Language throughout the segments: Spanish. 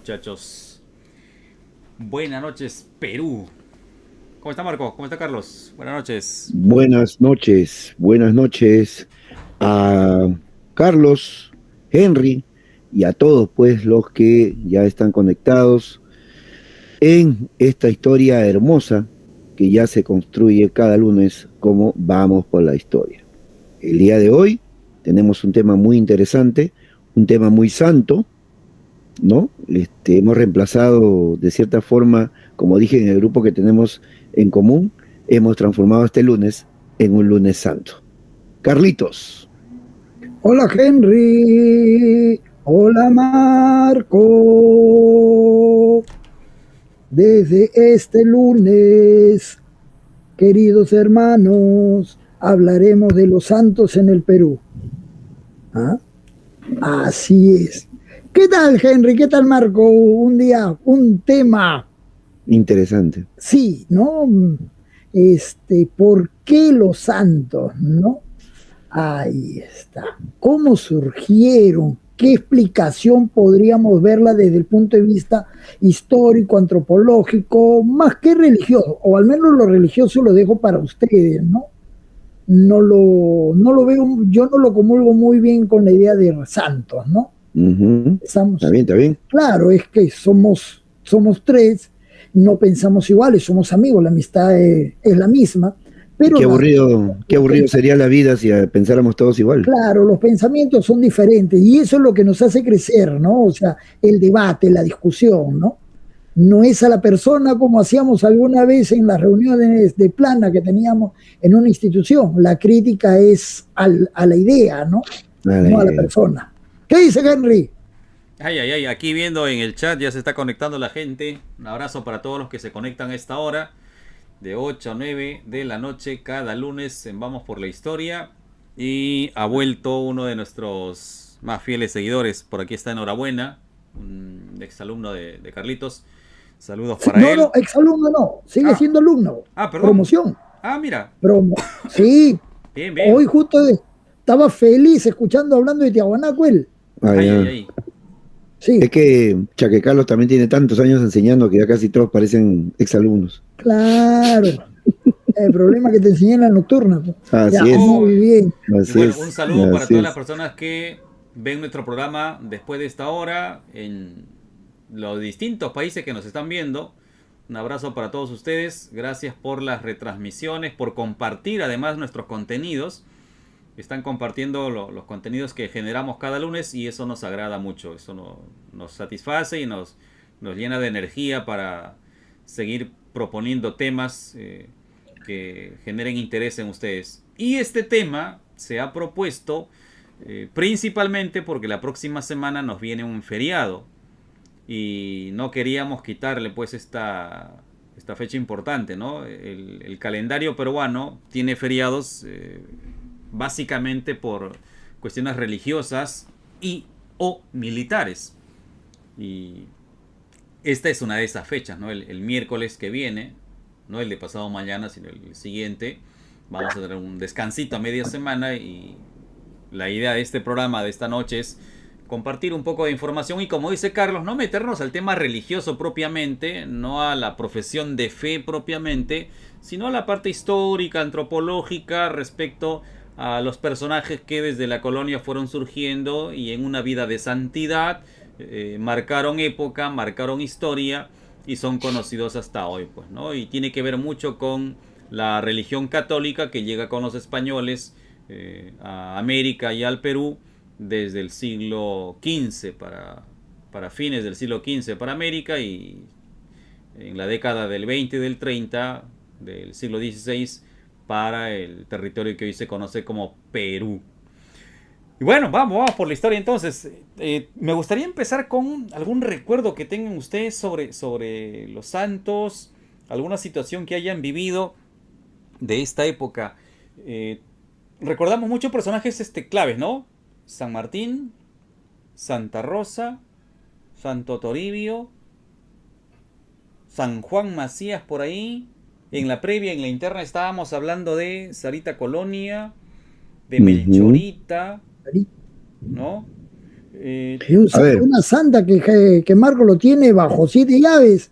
muchachos. Buenas noches, Perú. ¿Cómo está Marco? ¿Cómo está Carlos? Buenas noches. Buenas noches a Carlos, Henry y a todos pues los que ya están conectados en esta historia hermosa que ya se construye cada lunes como vamos por la historia. El día de hoy tenemos un tema muy interesante, un tema muy santo, ¿no? Hemos reemplazado de cierta forma, como dije en el grupo que tenemos en común, hemos transformado este lunes en un lunes santo. Carlitos. Hola Henry, hola Marco. Desde este lunes, queridos hermanos, hablaremos de los santos en el Perú. ¿Ah? Así es. ¿Qué tal Henry? ¿Qué tal Marco? Un día, un tema. Interesante. Sí, ¿no? ¿Por qué los santos, no? Ahí está. ¿Cómo surgieron? ¿Qué explicación podríamos verla desde el punto de vista histórico, antropológico, más que religioso? O al menos lo religioso lo dejo para ustedes, ¿no? No lo veo, yo no lo comulgo muy bien con la idea de santos, ¿no? Está Estamos, bien, está bien. claro, es que somos tres, no pensamos iguales, somos amigos, la amistad es la misma, pero Qué aburrido sería la vida si pensáramos todos igual. claro, los pensamientos son diferentes y eso es lo que nos hace crecer, ¿no? O sea, el debate, la discusión, ¿no? No es a la persona como hacíamos alguna vez en las reuniones de plana que teníamos en una institución. La crítica es a la idea, ¿no? A la No a la idea. persona. ¿Qué dice Henry? Ay, ay, ay, aquí viendo en el chat ya se está conectando la gente. Un abrazo para todos los que se conectan a esta hora. De 8 a 9 de la noche cada lunes en Vamos por la Historia. Y ha vuelto uno de nuestros más fieles seguidores. Por aquí está enhorabuena. Un exalumno de Carlitos. Saludos para No, no, él. exalumno no, sigue Ah, siendo alumno. perdón. Promoción. Ah, mira. Sí, Bien, hoy bien. justo estaba feliz escuchando hablando de Tiahuanaco él. Ah, Ay, ay, ya. ay. Sí, Es que Chaque Carlos también tiene tantos años enseñando que ya casi todos parecen exalumnos. claro. El problema es que te enseñé en la nocturna, pues. Ya, Así es, Oh, muy bien. y así bueno, un es, saludo para así todas las es. personas que ven nuestro programa después de esta hora en los distintos países que nos están viendo. Un abrazo para todos ustedes. Gracias por las retransmisiones, por compartir además nuestros contenidos. Están compartiendo los contenidos que generamos cada lunes y eso nos agrada mucho. Eso nos satisface y nos llena de energía para seguir proponiendo temas que generen interés en ustedes. Y este tema se ha propuesto principalmente porque la próxima semana nos viene un feriado y no queríamos quitarle pues esta fecha importante, ¿no? El calendario peruano tiene feriados básicamente por cuestiones religiosas y o militares. Y esta es una de esas fechas, ¿no? El miércoles que viene, no el de pasado mañana, sino el siguiente, vamos a tener un descansito a media semana y la idea de este programa de esta noche es compartir un poco de información y, como dice Carlos, no meternos al tema religioso propiamente, no a la profesión de fe propiamente, sino a la parte histórica, antropológica respecto a los personajes que desde la colonia fueron surgiendo y en una vida de santidad marcaron época, marcaron historia y son conocidos hasta hoy, pues, ¿no? Y tiene que ver mucho con la religión católica que llega con los españoles a América y al Perú desde el siglo XV para fines del siglo XV para América y en la década del 20 y del 30 del siglo XVI para el territorio que hoy se conoce como Perú. Y bueno, vamos por la historia entonces. Me gustaría empezar con algún recuerdo que tengan ustedes sobre los santos, alguna situación que hayan vivido de esta época. Eh, Recordamos muchos personajes claves, ¿no? San Martín, Santa Rosa, Santo Toribio, San Juan Macías por ahí. En la previa, en la interna, estábamos hablando de Sarita Colonia, de Ujú. Melchorita, ¿no? Y un A ver. una santa que Marco lo tiene bajo 7 llaves.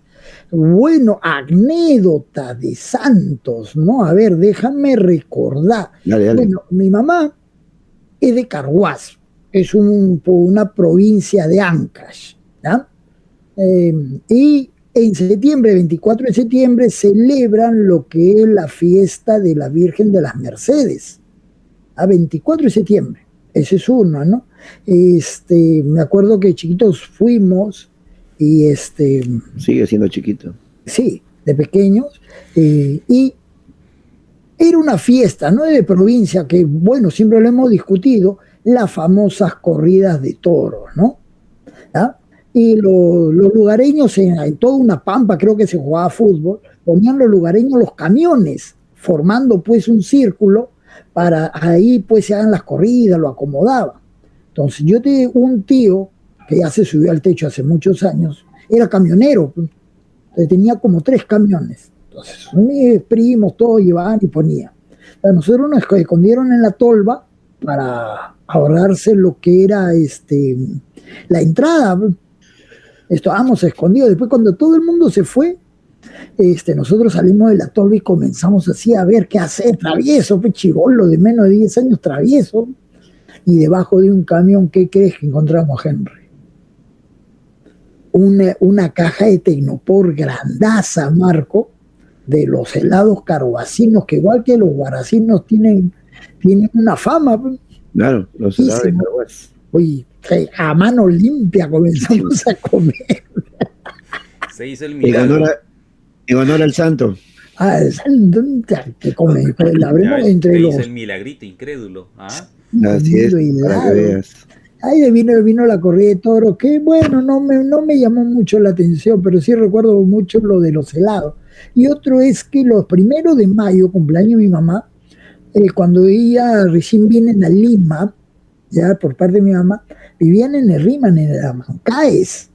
Bueno, anécdota de santos, ¿no? A ver, déjame recordar. Dale, dale. Bueno, mi mamá es de Carhuaz, es una provincia de Ancash, ¿ya? Y en septiembre, 24 de septiembre, celebran lo que es la fiesta de la Virgen de las Mercedes, a 24 de septiembre, ese es uno, ¿no? Me acuerdo que chiquitos fuimos y Sigue siendo chiquito. sí, de pequeños, y era una fiesta, no de provincia, que bueno, siempre lo hemos discutido, las famosas corridas de toros, ¿no? ¿Ya? Y los lugareños, en toda una pampa, creo que se jugaba fútbol, ponían los lugareños los camiones, formando pues un círculo para ahí pues se hagan las corridas, lo acomodaban. Entonces yo tengo un tío que ya se subió al techo hace muchos años, era camionero, pues. Entonces tenía como 3 camiones. Entonces mis primos todos llevaban y ponían. A nosotros nos escondieron en la tolva para ahorrarse lo que era la entrada. Estábamos escondidos. Después cuando todo el mundo se fue, nosotros salimos de la tolva y comenzamos así a ver qué hacer, travieso, pues chibolo de menos de 10 años travieso. Y debajo de un camión, ¿qué crees que encontramos, Henry? Una caja de Tecnopor grandaza, Marco, de los helados carhuacinos, que igual que los guaracinos tienen una fama. Claro, los helados de Carhuaz. Oye, a mano limpia comenzamos a comer. Se hizo el En milagro. honor al santo. El santo que come, la abrimos entre Se los. hizo el milagrito incrédulo. ¿Ah? Así es, para que veas. Ahí vino la corrida de toros, que bueno, no me llamó mucho la atención, pero sí recuerdo mucho lo de los helados. Y otro es que los 1 de mayo, cumpleaños de mi mamá, cuando ella recién viene a Lima, ya por parte de mi mamá, vivían en el Riman, en el Amancaes,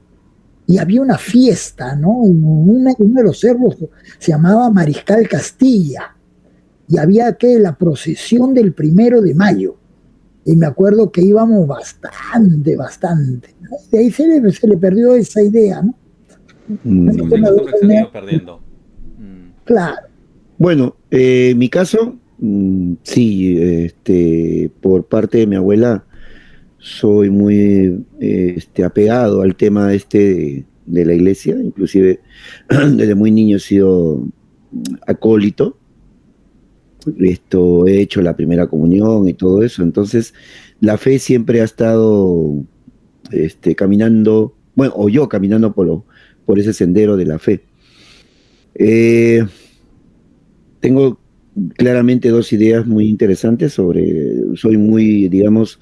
y había una fiesta, ¿no? Uno de los cerros se llamaba Mariscal Castilla, y había la procesión del 1 de mayo. Y me acuerdo que íbamos bastante. ¿No? De ahí se le perdió esa idea, ¿no? Los hemos ido perdiendo. Claro. Bueno, en mi caso, sí, por parte de mi abuela, soy muy apegado al tema de la iglesia, inclusive desde muy niño he sido acólito. He hecho la primera comunión y todo eso, entonces la fe siempre ha estado caminando, bueno, o yo caminando por ese sendero de la fe. Tengo claramente 2 ideas muy interesantes soy muy, digamos,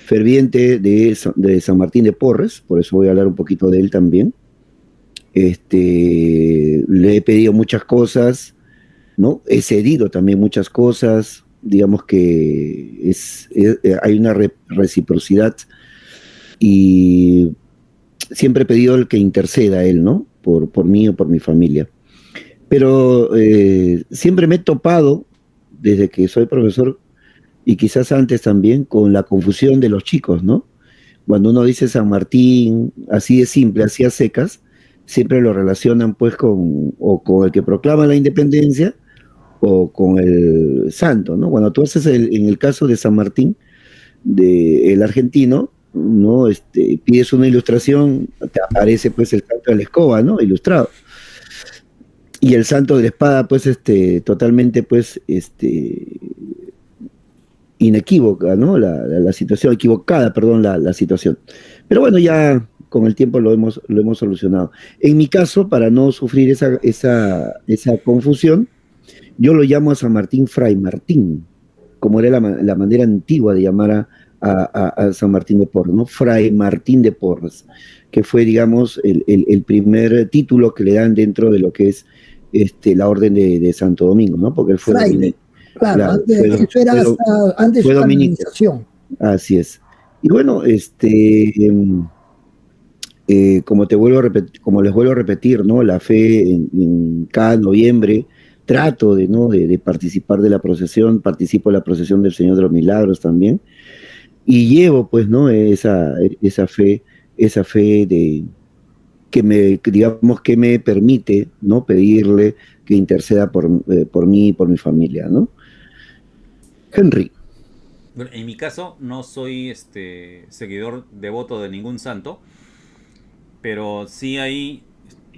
ferviente de San Martín de Porres, por eso voy a hablar un poquito de él también. Le he pedido muchas cosas, ¿no? He cedido también muchas cosas, digamos que hay una reciprocidad y siempre he pedido el que interceda a él, ¿no? Por mí o por mi familia. Pero siempre me he topado, desde que soy profesor, y quizás antes también, con la confusión de los chicos, ¿no? Cuando uno dice San Martín, así de simple, así a secas, siempre lo relacionan pues con el que proclama la independencia, o con el santo, ¿no? Cuando tú haces en el caso de San Martín, el argentino, ¿no? Pides una ilustración, te aparece pues el santo de la escoba, ¿no? Ilustrado. Y el santo de la espada, pues, totalmente, pues, inequívoca, ¿no? La situación, equivocada, perdón, la situación. Pero bueno, ya con el tiempo lo hemos solucionado. En mi caso, para no sufrir esa confusión, yo lo llamo a San Martín Fray Martín, como era la manera antigua de llamar a San Martín de Porres, ¿no? Fray Martín de Porres, que fue, digamos, el primer título que le dan dentro de lo que es la Orden de Santo Domingo, ¿no? Porque él fue Fraile, claro, eso era antes de de la la canonización. Así es. Y bueno, como les vuelvo a repetir, ¿no? La fe en cada noviembre trato de participar de la procesión, participo en la procesión del Señor de los Milagros también, y llevo, pues, ¿no? Esa fe de que digamos, que me permite, ¿no? Pedirle que interceda por mí y por mi familia, ¿no? Henry. Bueno, en mi caso no soy seguidor devoto de ningún santo, pero sí hay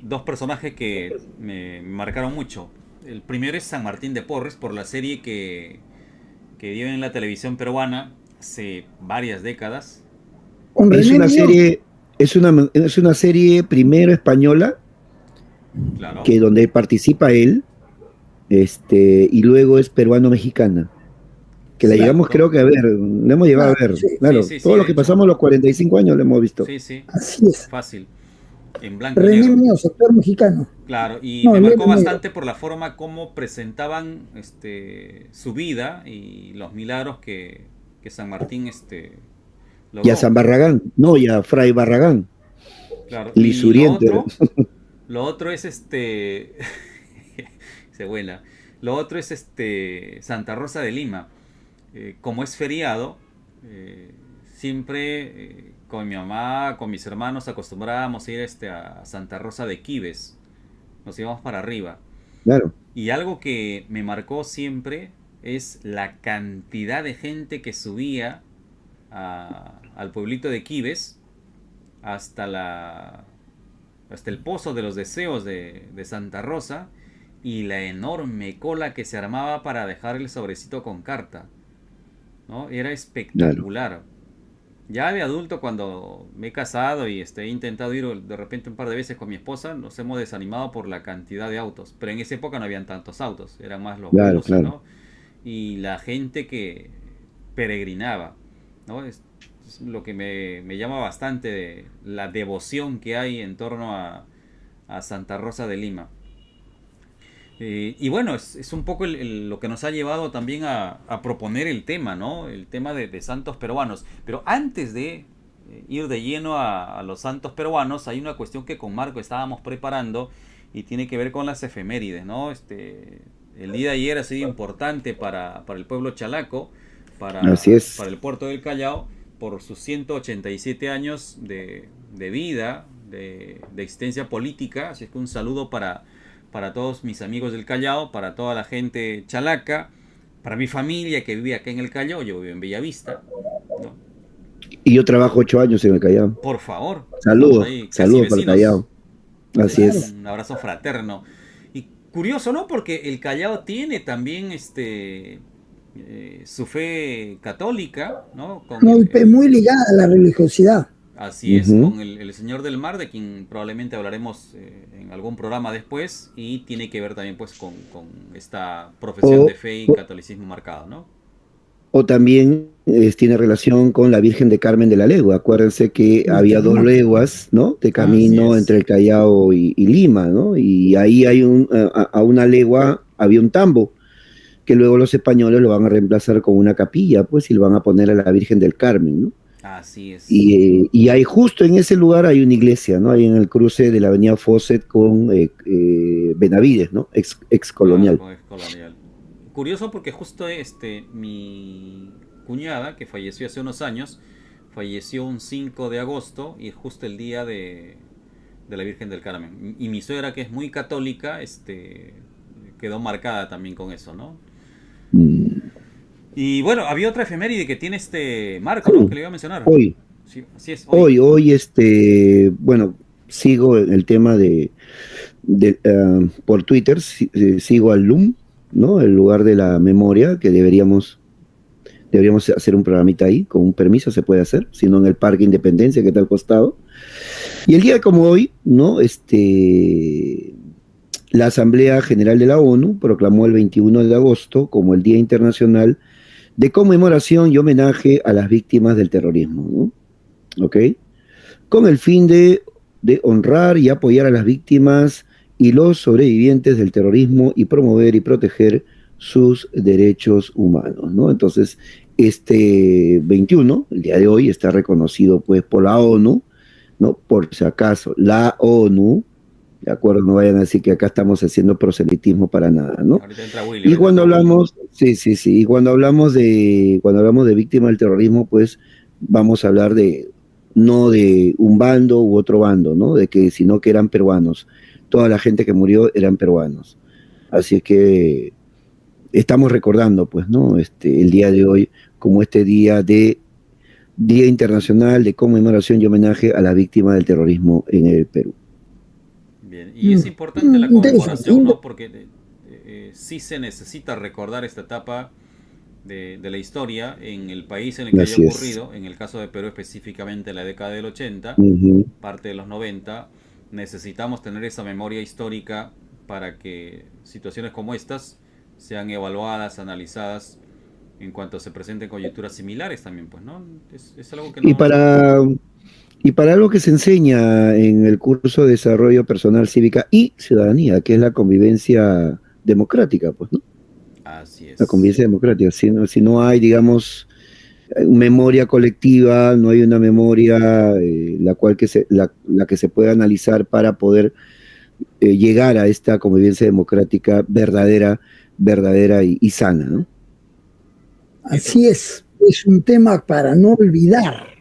dos personajes que me marcaron mucho. El primero es San Martín de Porres, por la serie que dio en la televisión peruana hace varias décadas. Con Es René una Muñoz. serie, es una serie primero española, Claro. que donde participa él, y luego es peruano-mexicana, que la llegamos, Cierto. creo que a ver, la hemos llegado a Claro, ver, sí, Sí, claro, sí, sí, todos los de que hecho. pasamos los 45 años lo hemos visto. Sí, sí, así es. fácil. En blanco y René negro. Muñoz, actor mexicano. Claro, y No, me en marcó blanco y negro. bastante por la forma como presentaban su vida y los milagros que San Martín Y a logró. San Barragán, no, y a Fray Barragán, Claro, y lisuriente. lo otro es se vuela. Lo otro es Santa Rosa de Lima. Como es feriado, siempre con mi mamá, con mis hermanos acostumbrábamos a ir a Santa Rosa de Quibes. Nos íbamos para arriba. Claro, Y algo que me marcó siempre es la cantidad de gente que subía al pueblito de Quibes hasta hasta el Pozo de los Deseos de Santa Rosa y la enorme cola que se armaba para dejar el sobrecito con carta, ¿no? Era claro. espectacular. Ya de adulto, cuando me he casado y he intentado ir de repente un par de veces con mi esposa, nos hemos desanimado por la cantidad de autos. Pero en esa época no habían tantos autos, eran más los Claro, buses, claro. ¿no? Y la gente que peregrinaba, ¿no? Es lo que me llama bastante de la devoción que hay en torno a Santa Rosa de Lima. Y bueno, es un poco lo que nos ha llevado también a proponer el tema, ¿no? El tema de santos peruanos. Pero antes de ir de lleno a los santos peruanos, hay una cuestión que con Marco estábamos preparando y tiene que ver con las efemérides, ¿no? El día de ayer ha sido importante para el pueblo chalaco, Así para es. el puerto del Callao, por sus 187 años de vida, de existencia política. Así es que un saludo para todos mis amigos del Callao, para toda la gente chalaca, para mi familia que vive acá en el Callao, yo vivo en Bellavista, ¿no? Y yo trabajo 8 años en el Callao. Por favor, estamos Saludos, ahí casi saludos para el vecinos. Callao. Así Claro. es. Un abrazo fraterno. Y curioso, ¿no? Porque el Callao tiene también su fe católica, ¿no? Con No, y muy ligada a la religiosidad. así es, Ujú. con el Señor del Mar, de quien probablemente hablaremos en algún programa después, y tiene que ver también pues con esta profesión de O, fe y o, catolicismo marcado, ¿no? o también tiene relación con la Virgen de Carmen de la Legua. Acuérdense que Y había dos también, leguas, ¿no? De Así camino es. entre el Callao y Lima, ¿no? Y ahí hay a una legua había un tambo, que luego los españoles lo van a reemplazar con una capilla, pues, y lo van a poner a la Virgen del Carmen, ¿no? Así es. Y hay justo en ese lugar hay una iglesia, ¿no? Ahí en el cruce de la avenida Fawcett con Benavides, ¿no? Ex Claro, colonial. con es colonial. Curioso porque justo mi cuñada, que falleció hace unos años, falleció un 5 de agosto y justo el día de la Virgen del Carmen. Y mi suegra, que es muy católica, quedó marcada también con eso, ¿no? Mm, Y bueno, había otra efeméride que tiene Marco, ¿no? Que sí, le iba a mencionar. hoy, Sí, así es, hoy. hoy, bueno, sigo en el tema por Twitter, sigo al LUM, ¿no? El lugar de la memoria, que deberíamos hacer un programita ahí, con un permiso se puede hacer, sino en el Parque Independencia, que está al costado. Y el día como hoy, ¿no? La Asamblea General de la ONU proclamó el 21 de agosto como el Día Internacional de Conmemoración y Homenaje a las Víctimas del Terrorismo, ¿no? ¿Ok? Con el fin de honrar y apoyar a las víctimas y los sobrevivientes del terrorismo y promover y proteger sus derechos humanos, ¿no? Entonces, este 21, el día de hoy, está reconocido pues por la ONU, ¿no? Por si acaso, la ONU, ¿de acuerdo? No vayan a decir que acá estamos haciendo proselitismo para nada, ¿no? Ahorita entra Willy, Y ahorita cuando entra Willy. hablamos, sí, sí, sí, y cuando hablamos de víctimas del terrorismo, pues vamos a hablar de, no de un bando u otro bando, ¿no? De que, sino que eran peruanos. Toda la gente que murió eran peruanos. Así es que estamos recordando, pues, ¿no? El día de hoy como este Día Internacional de Conmemoración y Homenaje a la víctima del terrorismo en el Perú. Bien, y es importante la conmemoración, ¿no? Porque sí se necesita recordar esta etapa de la historia en el país en el que haya ocurrido, en el caso de Perú específicamente la década del 80, parte de los 90, necesitamos tener esa memoria histórica para que situaciones como estas sean evaluadas, analizadas en cuanto se presenten coyunturas similares también, pues, ¿no? Es algo que no... Y para algo que se enseña en el curso de desarrollo personal, cívica y ciudadanía, que es la convivencia democrática, pues, ¿no? Así es. La convivencia democrática. Si no hay, digamos, memoria colectiva, no hay una memoria la que se pueda analizar para poder llegar a esta convivencia democrática verdadera y sana, ¿no? Así es un tema para no olvidar.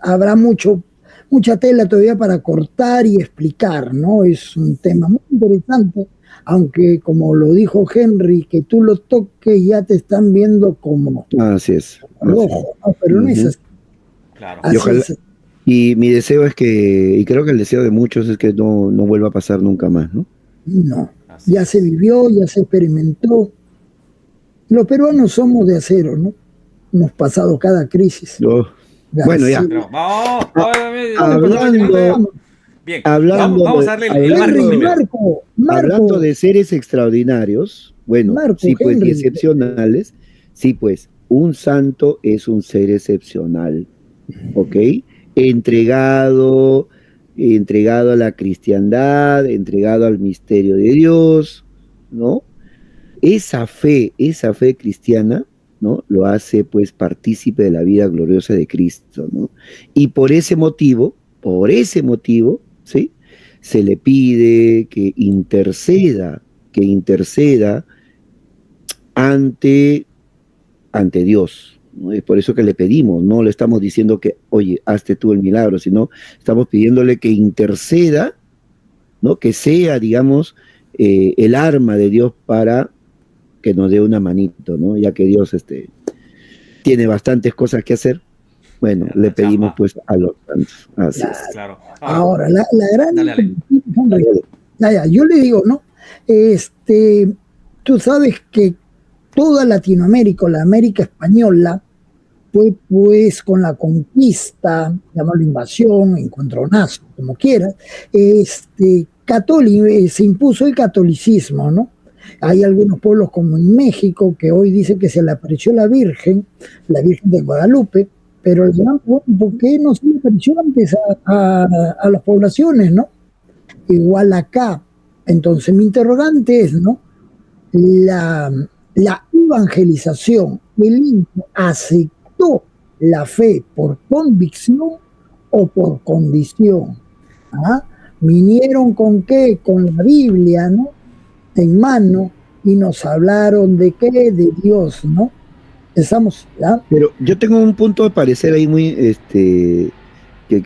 Habrá mucha tela todavía para cortar y explicar, ¿no? Es un tema muy interesante, aunque como lo dijo Henry, que tú lo toques ya te están viendo como así es, rojo, ¿no? Pero no es así. Claro. Y mi deseo es que, y creo que el deseo de muchos es que no vuelva a pasar nunca más, ¿no? No, ya se vivió, ya se experimentó. Los peruanos somos de acero, ¿no? Hemos pasado cada crisis. Bueno, ya. Hablando de seres extraordinarios, bueno, Marco, sí, pues, Henry, y excepcionales, sí, pues, un santo es un ser excepcional, ¿ok? Entregado a la cristiandad, entregado al misterio de Dios, ¿no? Esa fe cristiana, ¿no? Lo hace pues partícipe de la vida gloriosa de Cristo, ¿no? Y por ese motivo, ¿sí? Se le pide que interceda ante Dios, ¿no? Es por eso que le pedimos, no le estamos diciendo que, oye, hazte tú el milagro, sino estamos pidiéndole que interceda, ¿no? Que sea, digamos, el arma de Dios para que nos dé una manito, ¿no? Ya que Dios tiene bastantes cosas que hacer. Bueno, le pedimos pues a los santos. Así es. Claro. Ahora, la gran... Dale. Yo le digo, ¿no? Tú sabes que toda Latinoamérica, la América española, pues con la conquista, llámalo invasión, encontronazo, como quieras, se impuso el catolicismo, ¿no? Hay algunos pueblos como en México que hoy dice que se le apareció la Virgen de Guadalupe, pero el gran ¿por qué no se le apareció antes a las poblaciones, ¿no? Igual acá. Entonces mi interrogante es, ¿no? La evangelización, ¿el Inca aceptó la fe por convicción o por condición? ¿Vinieron con qué? Con la Biblia, ¿no? En mano, y nos hablaron de qué, de Dios, ¿no? Estamos, ¿ya? Pero yo tengo un punto de parecer ahí muy, que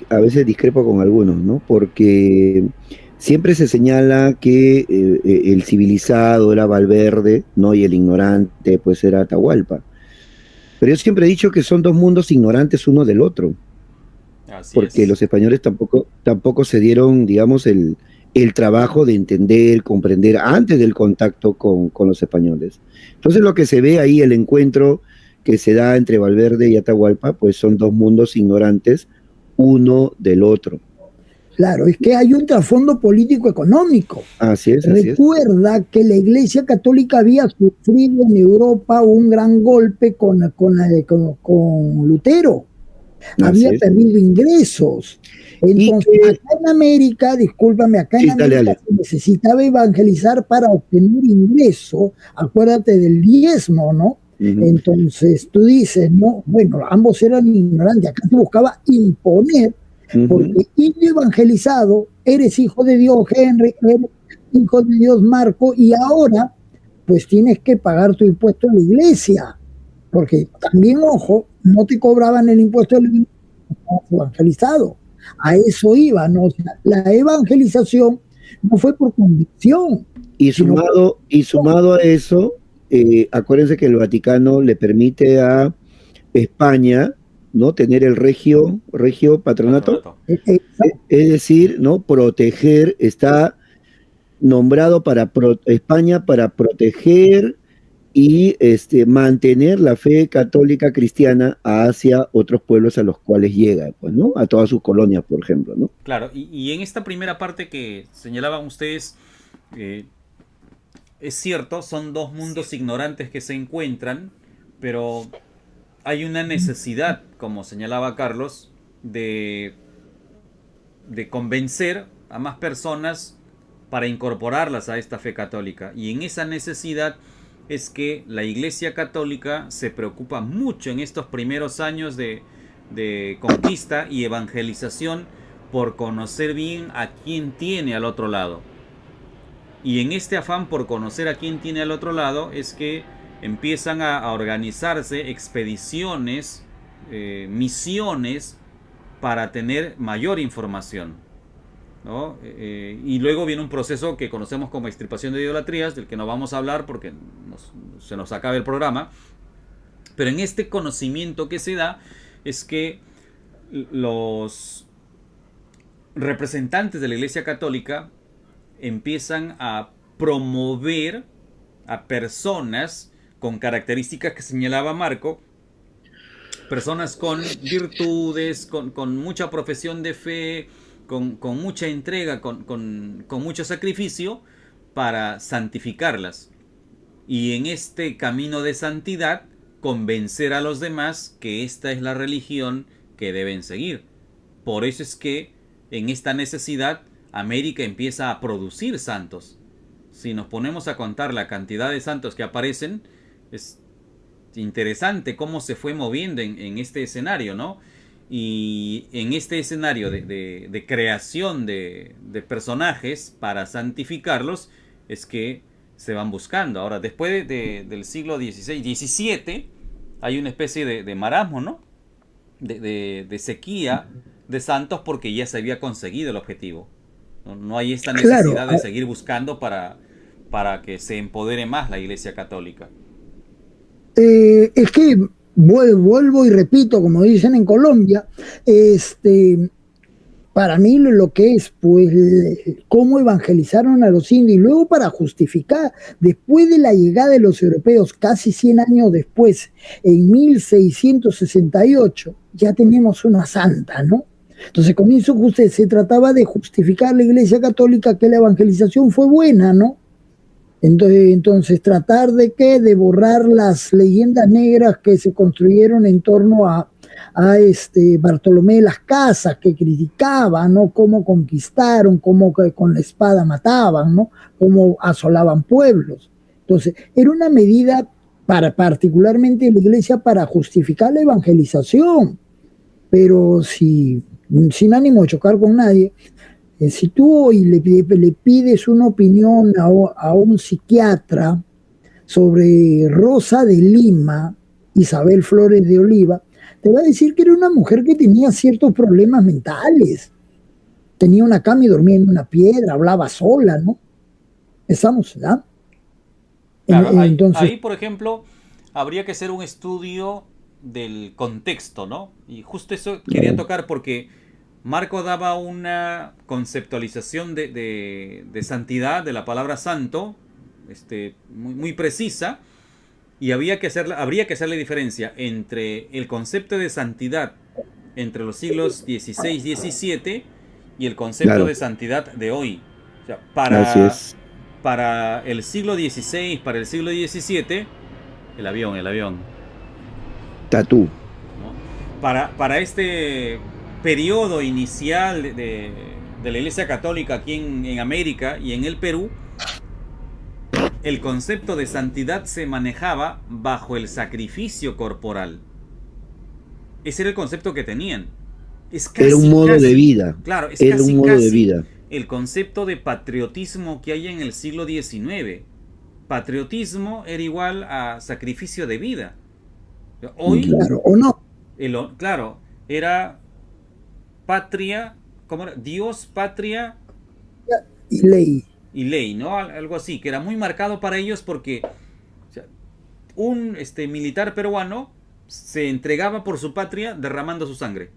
a veces discrepo con algunos, ¿no? Porque siempre se señala que el civilizado era Valverde, ¿no? Y el ignorante, pues, era Atahualpa. Pero yo siempre he dicho que son dos mundos ignorantes uno del otro. Porque los españoles tampoco se dieron, digamos, el trabajo de entender, comprender antes del contacto con los españoles. Entonces lo que se ve ahí, el encuentro que se da entre Valverde y Atahualpa, pues son dos mundos ignorantes uno del otro. Claro, es que hay un trasfondo político-económico. Así es. Recuerda que la Iglesia Católica había sufrido en Europa un gran golpe con Lutero. Había perdido ingresos. Entonces, acá en América, se necesitaba evangelizar para obtener ingreso. Acuérdate del diezmo, ¿no? Entonces, tú dices, no, bueno, ambos eran ignorantes. Acá se buscaba imponer, porque indio evangelizado, eres hijo de Dios, Henry, eres hijo de Dios, Marco, y ahora, pues tienes que pagar tu impuesto a la iglesia. Porque también, ojo, no te cobraban el impuesto del evangelizado. A eso iba, ¿no? O sea, la evangelización no fue por convicción. Y sumado a eso, acuérdense que el Vaticano le permite a España, ¿no?, tener el regio patronato. Es decir, ¿no?, proteger, está nombrado para España para proteger y mantener la fe católica cristiana hacia otros pueblos a los cuales llega, pues, ¿no? A todas sus colonias, por ejemplo, ¿no? Claro, y en esta primera parte que señalaban ustedes, es cierto, son dos mundos ignorantes que se encuentran, pero hay una necesidad, como señalaba Carlos, de convencer a más personas para incorporarlas a esta fe católica. Y en esa necesidad es que la Iglesia Católica se preocupa mucho en estos primeros años de conquista y evangelización por conocer bien a quién tiene al otro lado. Y en este afán por conocer a quién tiene al otro lado es que empiezan a organizarse expediciones, misiones para tener mayor información, ¿no? Y luego viene un proceso que conocemos como extirpación de idolatrías, del que no vamos a hablar porque se nos acaba el programa. Pero en este conocimiento que se da es que los representantes de la Iglesia Católica empiezan a promover a personas con características que señalaba Marco, personas con virtudes, con mucha profesión de fe, con mucha entrega, con mucho sacrificio, para santificarlas. Y en este camino de santidad, convencer a los demás que esta es la religión que deben seguir. Por eso es que en esta necesidad América empieza a producir santos. Si nos ponemos a contar la cantidad de santos que aparecen, es interesante cómo se fue moviendo en este escenario, ¿no? Y en este escenario de creación de personajes para santificarlos es que se van buscando. Ahora, después del siglo XVI, XVII, hay una especie de marasmo, ¿no? De sequía de santos porque ya se había conseguido el objetivo. No hay esta necesidad de seguir buscando para que se empodere más la Iglesia Católica. Es que vuelvo y repito, como dicen en Colombia, para mí lo que es, pues, cómo evangelizaron a los indios, y luego para justificar, después de la llegada de los europeos, casi 100 años después, en 1668, ya tenemos una santa, ¿no? Entonces, con eso se trataba de justificar a la Iglesia Católica que la evangelización fue buena, ¿no? Entonces tratar de borrar las leyendas negras que se construyeron en torno a Bartolomé de las Casas, que criticaban, ¿no?, cómo conquistaron, cómo con la espada mataban, ¿no?, cómo asolaban pueblos. Entonces, era una medida particularmente la Iglesia para justificar la evangelización, pero sin ánimo de chocar con nadie. Si tú hoy le pides una opinión a un psiquiatra sobre Rosa de Lima, Isabel Flores de Oliva, te va a decir que era una mujer que tenía ciertos problemas mentales. Tenía una cama y dormía en una piedra, hablaba sola, ¿no? Estamos, ¿verdad? Claro, ahí, por ejemplo, habría que hacer un estudio del contexto, ¿no? Y justo eso quería tocar porque Marco daba una conceptualización de santidad, de la palabra santo, muy precisa, y habría que hacerle diferencia entre el concepto de santidad entre los siglos XVI y XVII y el concepto de santidad de hoy. O sea, para el siglo XVI, para el siglo XVII, el avión. Tatú. ¿No? Para este periodo inicial de la Iglesia Católica aquí en América y en el Perú, el concepto de santidad se manejaba bajo el sacrificio corporal. Ese era el concepto que tenían. Era un modo de vida. Claro, es era un modo de vida. El concepto de patriotismo que hay en el siglo XIX. Patriotismo era igual a sacrificio de vida. Hoy, claro, o no. Claro, era patria, ¿cómo era? Dios, patria Y ley. y ley, ¿no? Algo así, que era muy marcado para ellos porque, o sea, un militar peruano se entregaba por su patria derramando su sangre.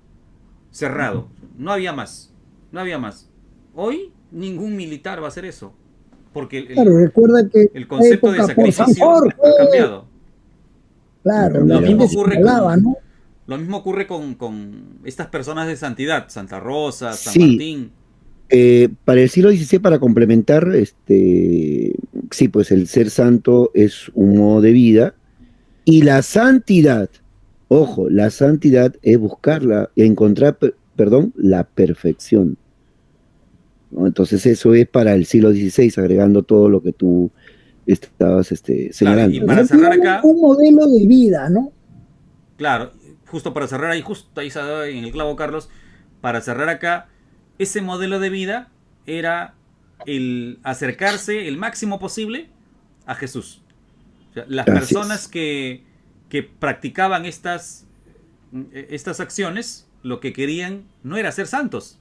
Cerrado. No había más. No había más. Hoy ningún militar va a hacer eso. Porque Claro, recuerda que el en la concepto de época, por sacrificio favor, ha cambiado. claro, Lo la mismo gente se ocurre calaba, ¿no? lo mismo ocurre con estas personas de santidad, Santa Rosa, San Sí, Martín. para el siglo XVI, para complementar, sí, pues el ser santo es un modo de vida y la santidad, ojo, la santidad es buscarla, encontrar, perdón, la perfección, ¿no? Entonces eso es para el siglo XVI, agregando todo lo que tú estabas Claro, y señalando, O ¿no? para sea, cerrar digamos, acá, un modelo de vida, ¿no? claro, justo para cerrar ahí, justo ahí se ha dado en el clavo, Carlos, para cerrar acá, ese modelo de vida era el acercarse el máximo posible a Jesús. O sea, las Así personas es. que practicaban estas acciones, lo que querían no era ser santos,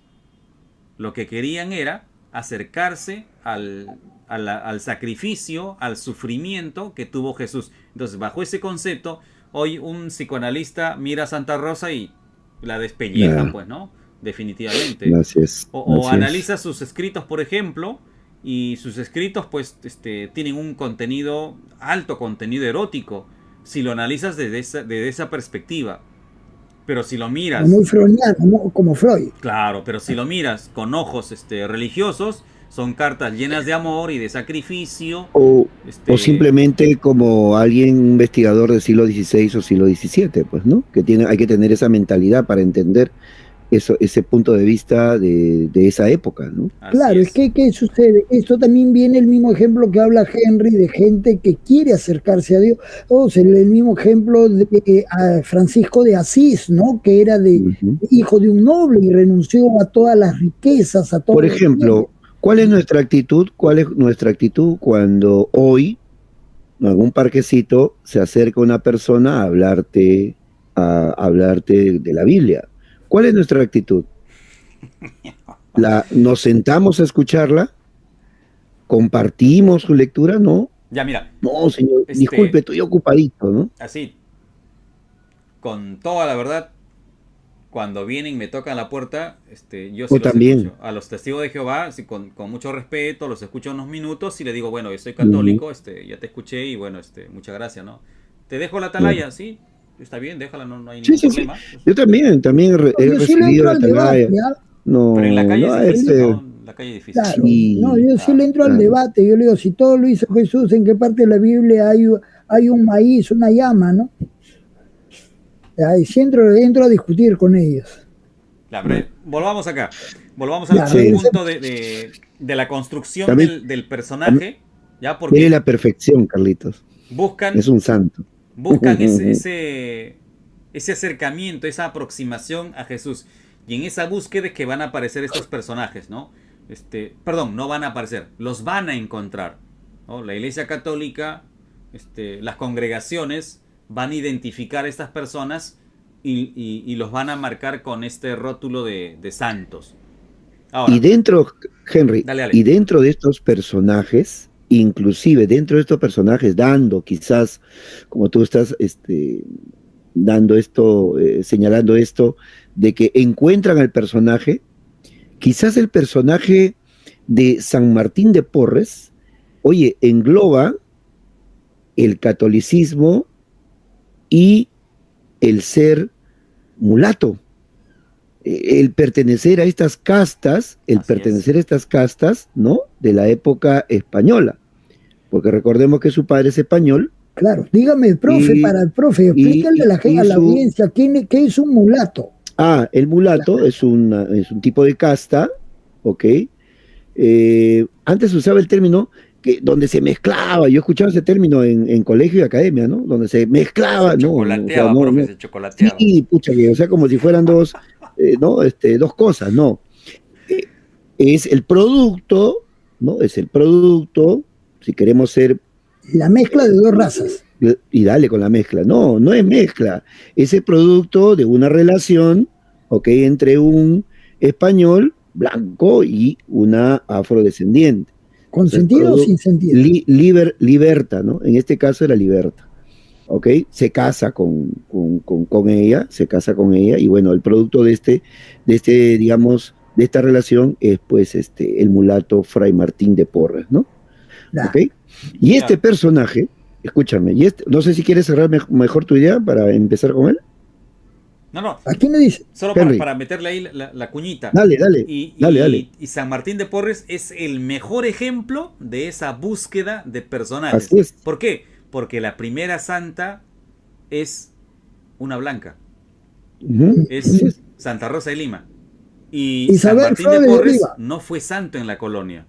lo que querían era acercarse al sacrificio, al sufrimiento que tuvo Jesús. Entonces, bajo ese concepto, hoy un psicoanalista mira a Santa Rosa y la despellejan, Ah, pues, ¿no? Definitivamente. así es, O así es. analiza sus escritos, por ejemplo, y sus escritos, pues, tienen un contenido, alto contenido erótico, si lo analizas desde esa perspectiva. Pero si lo Como miras, muy freudiano, ¿no? Como Freud. claro, pero si lo miras con ojos religiosos, son cartas llenas de amor y de sacrificio. O, o Este, simplemente como alguien, un investigador del siglo XVI o siglo XVII, pues, ¿no? Hay que tener esa mentalidad para entender eso, ese punto de vista de esa época, ¿no? así Claro, es es. que, ¿qué sucede? Esto también viene el mismo ejemplo que habla Henry de gente que quiere acercarse a Dios. O sea, el mismo ejemplo de Francisco de Asís, ¿no? Que era de Ujú. hijo de un noble y renunció a todas las riquezas, a Por todos los bienes. ejemplo, ¿cuál es nuestra actitud? ¿Cuál es nuestra actitud cuando hoy, en algún parquecito, se acerca una persona a hablarte de la Biblia? ¿Cuál es nuestra actitud? ¿Nos sentamos a escucharla? ¿Compartimos su lectura? No. Ya mira, No, señor, disculpe, este, estoy ocupadito, ¿no? así, con toda la verdad, cuando vienen y me tocan la puerta, yo sí O los también. escucho. A los testigos de Jehová, sí, con mucho respeto, los escucho unos minutos y le digo, bueno, yo soy Ujú, católico, ya te escuché y bueno, muchas gracias, ¿no? Te dejo la claro. atalaya, sí, está bien, déjala, no, no hay Sí, ningún sí, sí. problema. Yo también he Yo sí le recibido entro la al debate, atalaya. ¿ah? Pero en la No, calle es no, difícil, ¿no? En la calle es difícil. Claro, no, sí, yo sí le Claro. entro al claro. debate. Yo le digo, si todo lo hizo Jesús, ¿en qué parte de la Biblia hay un maíz, una llama, ¿no? Ahí sí entro a discutir con ellos. La verdad, volvamos acá. Volvamos Ya, al Sí, punto regresemos. de la construcción también, del también personaje, ¿ya? quiere Porque la perfección, Carlitos. buscan, Es un santo. buscan ese acercamiento, esa aproximación a Jesús. Y en esa búsqueda es que van a aparecer estos personajes, ¿no? Perdón, no van a aparecer, los van a encontrar, ¿no? La Iglesia Católica, las congregaciones van a identificar a estas personas y los van a marcar con este rótulo de santos. Y Ahora, dentro, Henry, dale, y dale. dentro de estos personajes, inclusive dentro de estos personajes, dando quizás, como tú estás dando esto, señalando esto, de que encuentran al personaje, quizás el personaje de San Martín de Porres, oye, engloba el catolicismo y el ser mulato, el pertenecer a estas castas, Así es. ¿no? De la época española, porque recordemos que su padre es español Claro, dígame, profe, y, para el profe, y, explícale a y, y a la su, audiencia qué es un mulato. el mulato es un tipo de casta, ¿ok? Antes se usaba el término donde se mezclaba, yo escuchaba ese término en colegio y academia, ¿no? Donde se Se mezclaba, no, no, o sea, chocolateaba, profe, se chocolateaba. sí, pucha, o sea, como si fueran ¿no? Dos cosas, no. Eh, es el producto, ¿no? Es el producto, si queremos ser La mezcla de dos razas. y dale con la mezcla. No, no es mezcla. Es el producto de una relación, ¿ok? Entre un español blanco y una afrodescendiente. ¿Con sentido o sin sentido? Liberta, ¿no? En este caso era Liberta. ¿Ok? Se casa con ella, se casa con ella, y bueno, el producto digamos, de esta relación es pues el mulato Fray Martín de Porres, ¿no? ¿Ok? Y este personaje, escúchame, no sé si quieres cerrar mejor tu idea para empezar con él. No. ¿A quién me dice? Solo para meterle ahí la cuñita. Dale. Y San Martín de Porres es el mejor ejemplo de esa búsqueda de personajes. Así es. ¿Por qué? Porque la primera santa es una blanca. Es Santa Rosa de Lima. Y San Martín de Porres no fue santo en la colonia.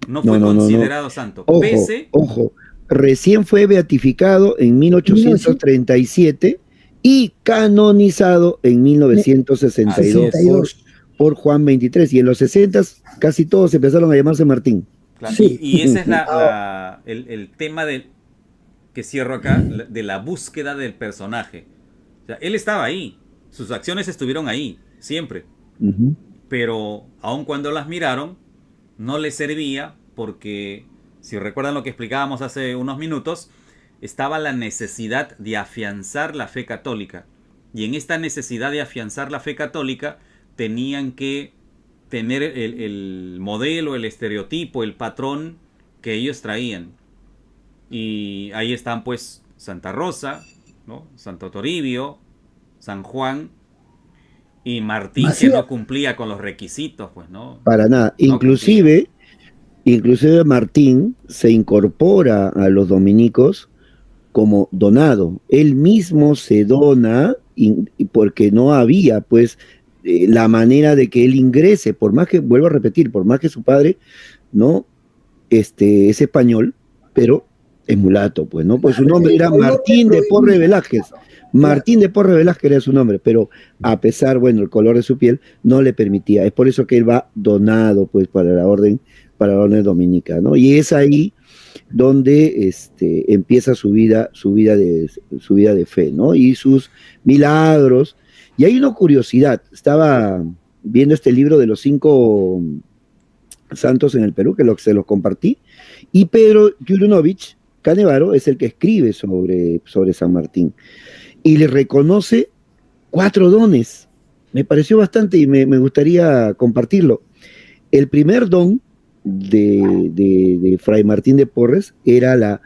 No fue considerado santo. Ojo, recién fue beatificado en 1837 y canonizado en 1962 por Juan XXIII. Y en los 60 casi todos empezaron a llamarse Martín. Claro. Sí. Y ese es el tema que cierro acá, de la búsqueda del personaje. O sea, él estaba ahí, sus acciones estuvieron ahí, siempre. Pero aun cuando las miraron, no les servía porque, si recuerdan lo que explicábamos hace unos minutos, estaba la necesidad de afianzar la fe católica. Y en esta necesidad de afianzar la fe católica, tenían que tener el modelo, el estereotipo, el patrón que ellos traían. Y ahí están pues Santa Rosa, ¿no? Santo Toribio, San Juan y Martín, que no cumplía con los requisitos, pues, ¿no? Para nada. No inclusive Martín se incorpora a los dominicos como donado. Él mismo se dona porque no había, pues, la manera de que él ingrese, por más que, vuelvo a repetir, por más que su padre, ¿no? Es español, pero es mulato, pues, ¿no? Pues su nombre era Martín de Porres Velázquez. Martín de Porres Velázquez era su nombre, pero a pesar, bueno, el color de su piel no le permitía. Es por eso que él va donado, pues, para la orden dominica, ¿no? Y es ahí donde empieza su vida de fe, ¿no? Y sus milagros. Y hay una curiosidad. Estaba viendo este libro de los 5 santos en el Perú, que se los compartí, y Pedro Yurunovich Canevaro es el que escribe sobre San Martín. Y le reconoce 4 dones. Me pareció bastante y me gustaría compartirlo. El primer don de Fray Martín de Porres era la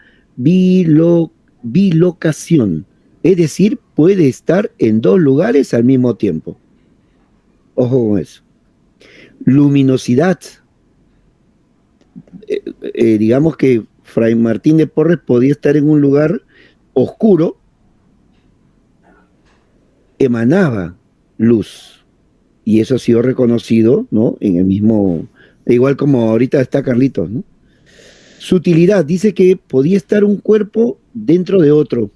bilocación. Es decir, puede estar en 2 lugares al mismo tiempo. Ojo con eso. Luminosidad. Digamos que Fray Martín de Porres podía estar en un lugar oscuro, emanaba luz, y eso ha sido reconocido, ¿no? En el mismo, igual como ahorita está Carlitos, ¿no? Sutilidad, dice que podía estar un cuerpo dentro de otro.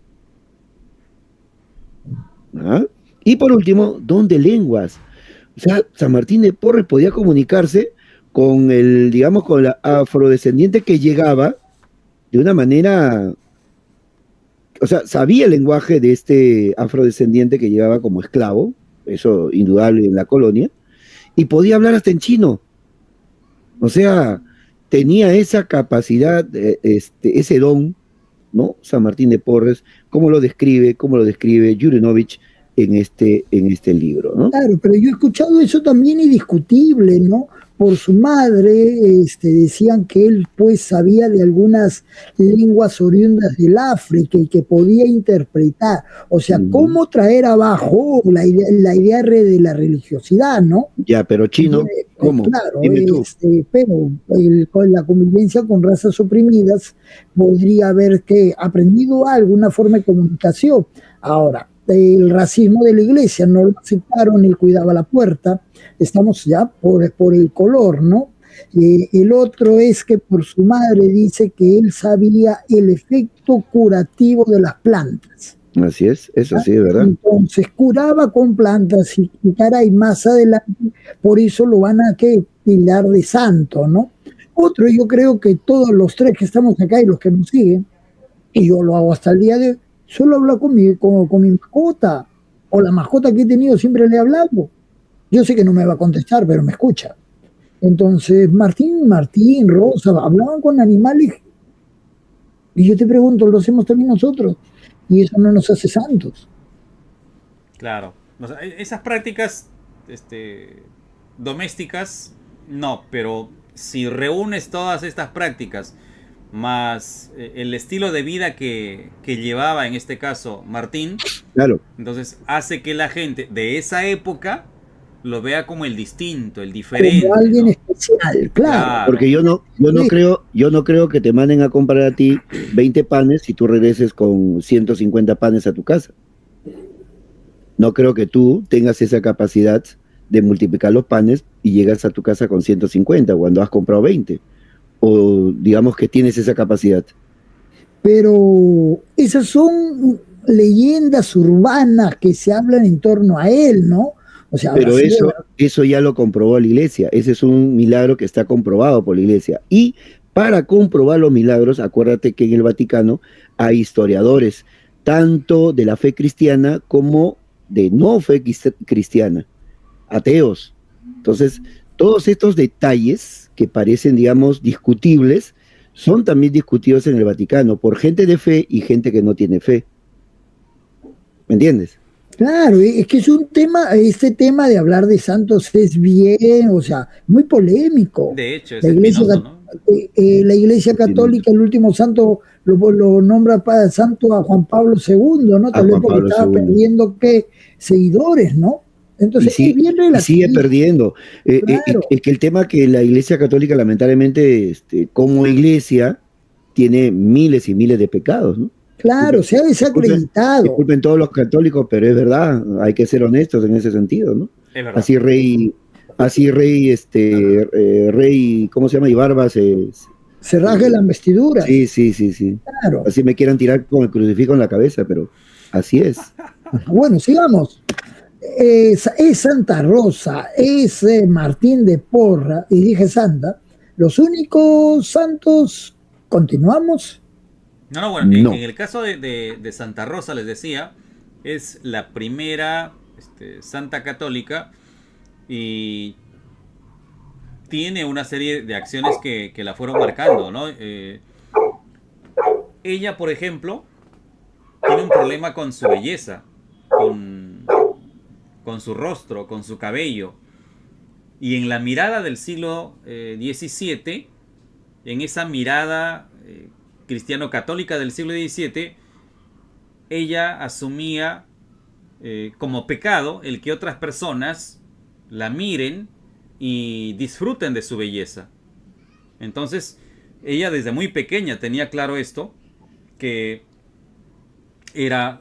¿Ah? Y por último, don de lenguas. O sea, San Martín de Porres podía comunicarse con con la afrodescendiente que llegaba de una manera, o sea, sabía el lenguaje de este afrodescendiente que llegaba como esclavo, eso indudable en la colonia, y podía hablar hasta en chino. O sea, tenía esa capacidad, ese don, ¿no? San Martín de Porres, cómo lo describe Yurunovich en este libro, ¿no? Claro, pero yo he escuchado eso también indiscutible, ¿no? Por su madre, decían que él pues sabía de algunas lenguas oriundas del África y que podía interpretar. O sea, cómo traer abajo la idea de la religiosidad, ¿no? Ya, pero chino, ¿cómo? Claro, pero con la convivencia con razas oprimidas podría haber aprendido alguna forma de comunicación. Ahora, el racismo de la iglesia, no lo aceptaron, él cuidaba la puerta, estamos ya por el color, ¿no? El otro es que por su madre dice que él sabía el efecto curativo de las plantas. Así es, eso sí, es verdad. Entonces curaba con plantas y caray, más adelante, por eso lo van a tildar de santo, ¿no? Otro, yo creo que todos los 3 que estamos acá y los que nos siguen, Y yo lo hago hasta el día de hoy. Solo hablo con mi mascota, o la mascota que he tenido siempre le he hablado. Yo sé que no me va a contestar, pero me escucha. Entonces, Martín, Rosa, hablaban con animales y yo te pregunto, ¿lo hacemos también nosotros? Y eso no nos hace santos. Claro. O sea, esas prácticas domésticas, no, pero si reúnes todas estas prácticas más el estilo de vida que llevaba en este caso Martín, Claro, entonces hace que la gente de esa época lo vea como el distinto, el Como diferente, alguien ¿no? especial, claro. Claro. porque yo no creo que te manden a comprar a ti 20 panes y tú regreses con 150 panes a tu casa. No creo que tú tengas esa capacidad de multiplicar los panes y llegas a tu casa con 150 cuando has comprado 20. O digamos que tienes esa capacidad. Pero esas son leyendas urbanas que se hablan en torno a él, ¿no? O sea, habrá Pero sido, eso ya lo comprobó la iglesia. Ese es un milagro que está comprobado por la iglesia. Y para comprobar los milagros, acuérdate que en el Vaticano hay historiadores, tanto de la fe cristiana como de no fe cristiana, ateos. Entonces, todos estos detalles que parecen, digamos, discutibles, son también discutidos en el Vaticano por gente de fe y gente que no tiene fe. ¿Me entiendes? claro, es que es un tema, este tema de hablar de santos es bien, o sea, muy polémico. De hecho, es La iglesia, espinoso, ¿no? la iglesia católica, el último santo, lo nombra para santo a Juan Pablo II, ¿no? A Tal vez Juan porque Pablo estaba II. perdiendo, ¿qué? Seguidores, ¿no? Y, Entonces, es sí, bien y sigue relativo, perdiendo. claro. Es que el tema que la Iglesia Católica, lamentablemente, como iglesia, tiene miles y miles de pecados, ¿no? Claro, Disculpen, se ha disculpen, desacreditado. disculpen todos los católicos, pero es verdad, hay que ser honestos en ese sentido, ¿no? Es verdad. Así rey, ¿cómo se llama? Y Barbas, Se rasgue las vestiduras. sí, sí, sí, sí. Claro. Así me quieran tirar con el crucifijo en la cabeza, pero así es. Bueno, sigamos. Es Santa Rosa, es Martín de Porra, y dije Santa, los únicos santos, continuamos. No, no, bueno, en No. el caso de Santa Rosa, les decía, es la primera santa católica y tiene una serie de acciones que la fueron marcando, ¿no? Ella, por ejemplo, tiene un problema con su belleza, con, con su rostro, con su cabello. Y en la mirada del siglo XVII, en esa mirada cristiano-católica del siglo XVII, ella asumía como pecado el que otras personas la miren y disfruten de su belleza. Entonces, ella desde muy pequeña tenía claro esto, que era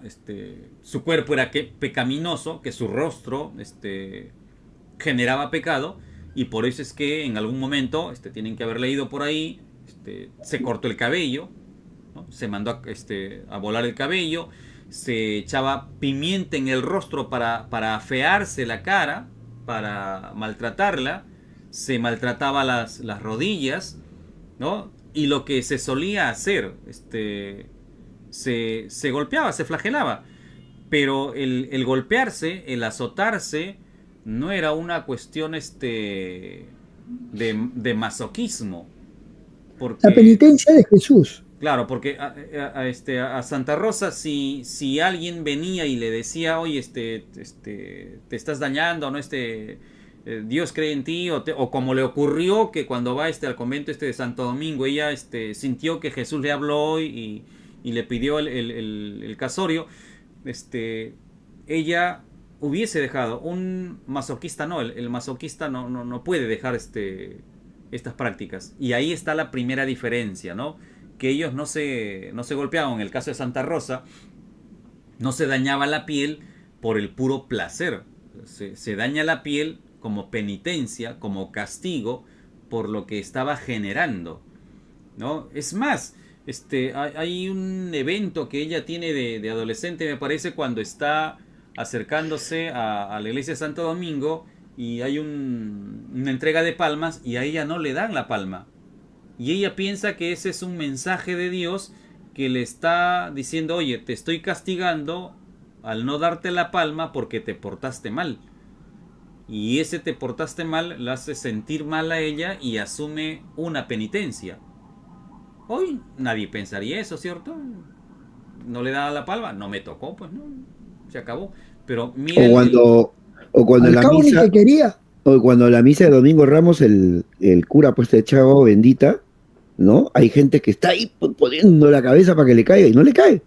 su cuerpo era pecaminoso, que su rostro generaba pecado, y por eso es que en algún momento tienen que haber leído por ahí, se cortó el cabello, ¿no? Se mandó a volar el cabello, se echaba pimienta en el rostro para afearse la cara, para maltratarla, se maltrataba las rodillas, ¿no? Y lo que se solía hacer, se golpeaba, se flagelaba. Pero el golpearse, el azotarse, no era una cuestión de masoquismo. La Porque, penitencia de Jesús. claro, porque a Santa Rosa, si alguien venía y le decía, oye, te estás dañando, ¿no? Dios cree en ti, o como le ocurrió que cuando va al convento de Santo Domingo, ella sintió que Jesús le habló y le pidió el casorio, ella hubiese dejado. Un masoquista no, el masoquista no puede dejar estas prácticas. Y ahí está la primera diferencia, ¿no? Que ellos no se golpeaban. En el caso de Santa Rosa, no se dañaba la piel por el puro placer. Se daña la piel como penitencia, como castigo por lo que estaba generando, ¿no? Es más, hay un evento que ella tiene de adolescente, me parece, cuando está acercándose a la iglesia de Santo Domingo y hay una entrega de palmas y a ella no le dan la palma. Y ella piensa que ese es un mensaje de Dios que le está diciendo, oye, te estoy castigando al no darte la palma porque te portaste mal. Y ese te portaste mal la hace sentir mal a ella y asume una penitencia. Hoy nadie pensaría eso, ¿cierto? No le daba la palma, no me tocó, pues no, se acabó. Pero mira o cuando Al la cabo ni misa, te quería. o cuando la misa de Domingo Ramos, el cura pues te echa agua bendita, ¿no? Hay gente que está ahí poniendo la cabeza para que le caiga y no le cae.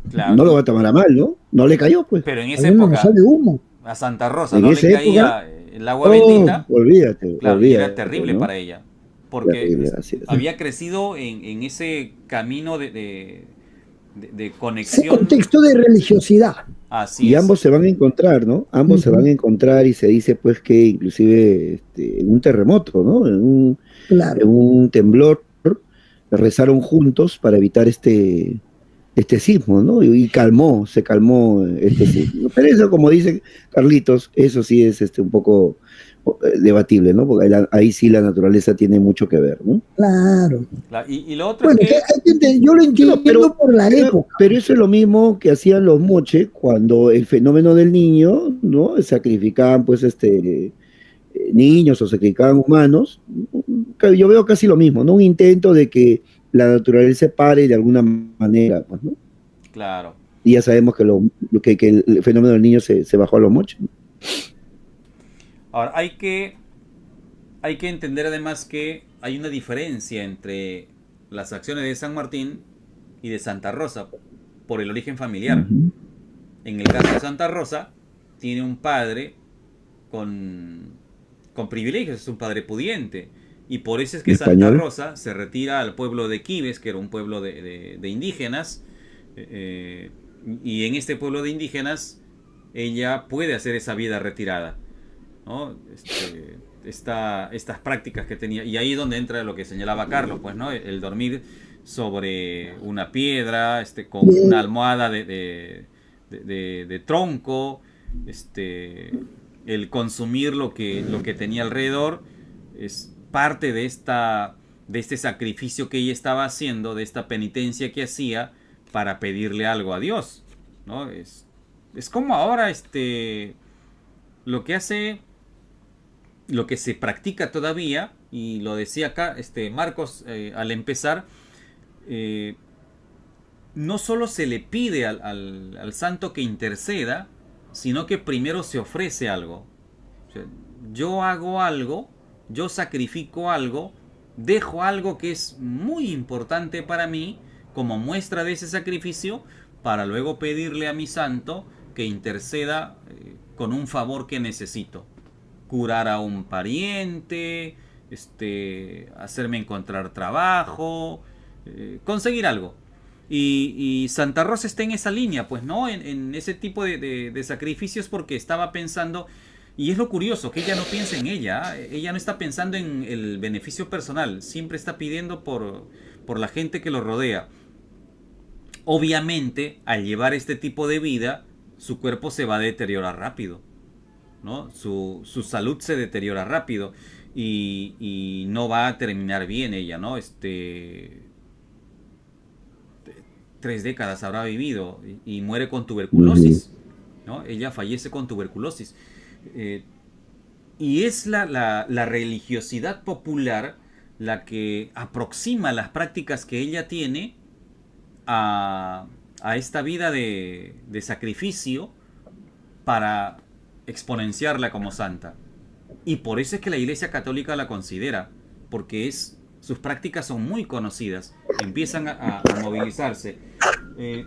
claro, No lo va a tomar a mal, ¿no? No le cayó, pues. pero en Al esa menos no época sale humo. a Santa Rosa En no le esa época, caía el agua bendita, olvídate, claro, y era olvídate, terrible ¿no? para ella, porque Terrible, así es. había crecido en ese camino de Ese conexión. contexto de religiosidad. Así Y es, ambos se van a encontrar, ¿no? Ambos se van a encontrar y se dice pues que inclusive en un terremoto, ¿no? Claro. En un temblor rezaron juntos para evitar este sismo, ¿no? Y se calmó este sismo. Pero eso, como dice Carlitos, eso sí es un poco debatible, ¿no? Porque ahí sí la naturaleza tiene mucho que ver, ¿no? Claro. y lo otro Bueno, es que yo lo No, entiendo por la época. pero eso es lo mismo que hacían los moche cuando el fenómeno del niño, ¿no? Sacrificaban, pues, niños o sacrificaban humanos. Yo veo casi lo mismo, ¿no? Un intento de que la naturaleza se pare de alguna manera, pues, ¿no? claro. Y ya sabemos que el fenómeno del niño se bajó a los moches, ¿no? Ahora, hay que entender además que hay una diferencia entre las acciones de San Martín y de Santa Rosa por el origen familiar. Uh-huh. En el caso de Santa Rosa, tiene un padre con privilegios, es un padre pudiente. Y por eso es que Santa Rosa se retira al pueblo de Quibes, que era un pueblo de indígenas. Y en este pueblo de indígenas, ella puede hacer esa vida retirada, ¿no? Estas prácticas que tenía. Y ahí es donde entra lo que señalaba Carlos, pues, ¿no? El dormir sobre una piedra, con una almohada de tronco, el consumir lo que tenía alrededor, es parte de este sacrificio que ella estaba haciendo, de esta penitencia que hacía para pedirle algo a Dios, ¿no? Es como ahora lo que hace, lo que se practica todavía, y lo decía acá Marcos al empezar, no solo se le pide al santo que interceda, sino que primero se ofrece algo. O sea, yo hago algo, yo sacrifico algo, dejo algo que es muy importante para mí como muestra de ese sacrificio, para luego pedirle a mi santo que interceda con un favor que necesito. Curar a un pariente, hacerme encontrar trabajo, conseguir algo. Y Santa Rosa está en esa línea, pues, ¿no? En ese tipo de sacrificios, porque estaba pensando, y es lo curioso, que ella no piensa en ella. Ella no está pensando en el beneficio personal, siempre está pidiendo por la gente que lo rodea. Obviamente, al llevar este tipo de vida, su cuerpo se va a deteriorar rápido, ¿no? Su salud se deteriora rápido y no va a terminar bien ella, ¿no? 3 décadas habrá vivido y muere con tuberculosis, ¿no? Ella fallece con tuberculosis. Y es la religiosidad popular la que aproxima las prácticas que ella tiene a esta vida de sacrificio para exponenciarla como santa. Y por eso es que la Iglesia Católica la considera, porque sus prácticas son muy conocidas, empiezan a movilizarse. Y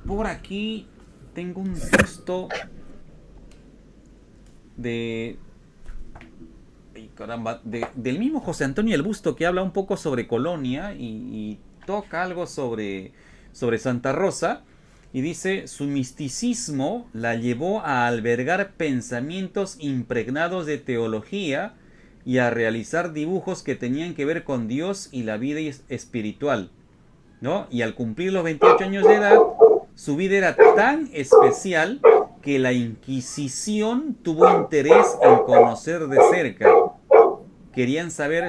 por aquí tengo un texto del mismo José Antonio el Busto, que habla un poco sobre Colonia y toca algo sobre Santa Rosa, y dice: su misticismo la llevó a albergar pensamientos impregnados de teología y a realizar dibujos que tenían que ver con Dios y la vida espiritual, ¿no? Y al cumplir los 28 años de edad, su vida era tan especial que la Inquisición tuvo interés en conocer de cerca. Querían saber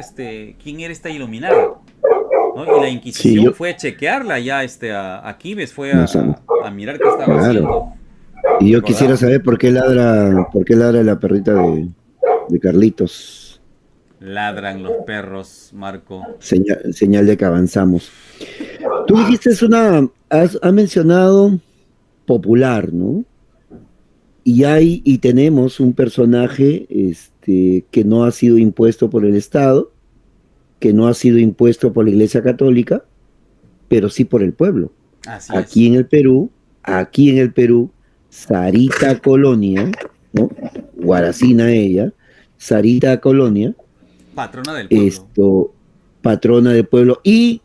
quién era esta iluminada, ¿no? Y la Sí, Inquisición fue a chequearla ya, a Quibes, fue no sé, a mirar qué estaba claro. haciendo. Y yo quisiera Recordamos. saber por qué ladra la perrita de Carlitos. Ladran los perros, Marco. Señal de que avanzamos. Tú dijiste has mencionado popular, ¿no? Y tenemos un personaje que no ha sido impuesto por el Estado, que no ha sido impuesto por la Iglesia Católica, pero sí por el pueblo. Así Aquí es. en el Perú, aquí en el Perú, Sarita Colonia, ¿no? Guaracina ella, Sarita Colonia, Patrona del pueblo. esto, patrona del pueblo y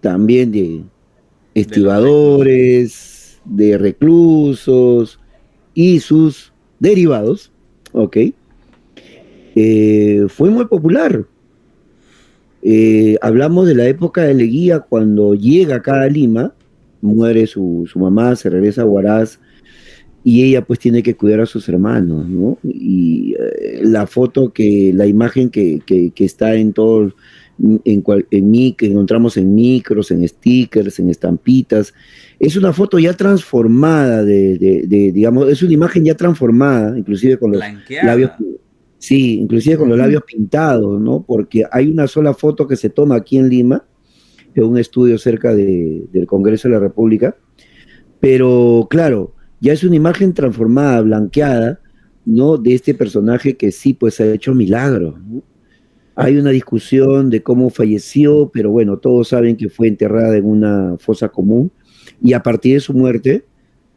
también de De los reclusos. estibadores, de reclusos y sus derivados, ¿ok? Fue muy popular. Hablamos de la época de Leguía, cuando llega acá a Lima, muere su mamá, se regresa a Huaraz y ella pues tiene que cuidar a sus hermanos, ¿no? Y la imagen que está en todo, que encontramos en micros, en stickers, en estampitas, es una foto ya transformada digamos, es una imagen ya transformada, inclusive con los labios, Blanqueada. sí, inclusive con los labios pintados, ¿no? Porque hay una sola foto que se toma aquí en Lima, en un estudio cerca del Congreso de la República, pero claro, ya es una imagen transformada, blanqueada, ¿no? De este personaje que sí, pues ha hecho milagros, ¿no? Hay una discusión de cómo falleció, pero bueno, todos saben que fue enterrada en una fosa común y a partir de su muerte,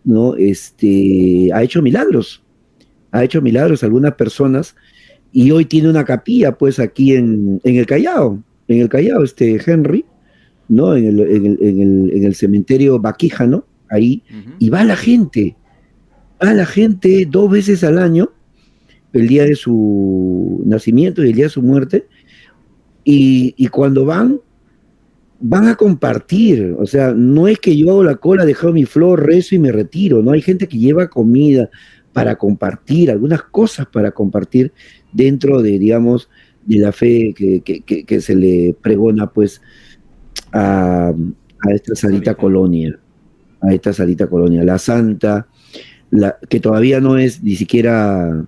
¿no? Ha hecho milagros a algunas personas y hoy tiene una capilla, pues aquí en el Callao, Henry, ¿no? En el cementerio Baquíjano, ahí, Ujú. y va la gente 2 veces al año, el día de su nacimiento y el día de su muerte, y cuando van a compartir, o sea, no es que yo hago la cola, dejo mi flor, rezo y me retiro, ¿no? Hay gente que lleva comida para compartir, algunas cosas para compartir dentro de, digamos, de la fe que se le pregona, pues, a esta Sarita Sarita. Colonia, la santa, que todavía no es ni siquiera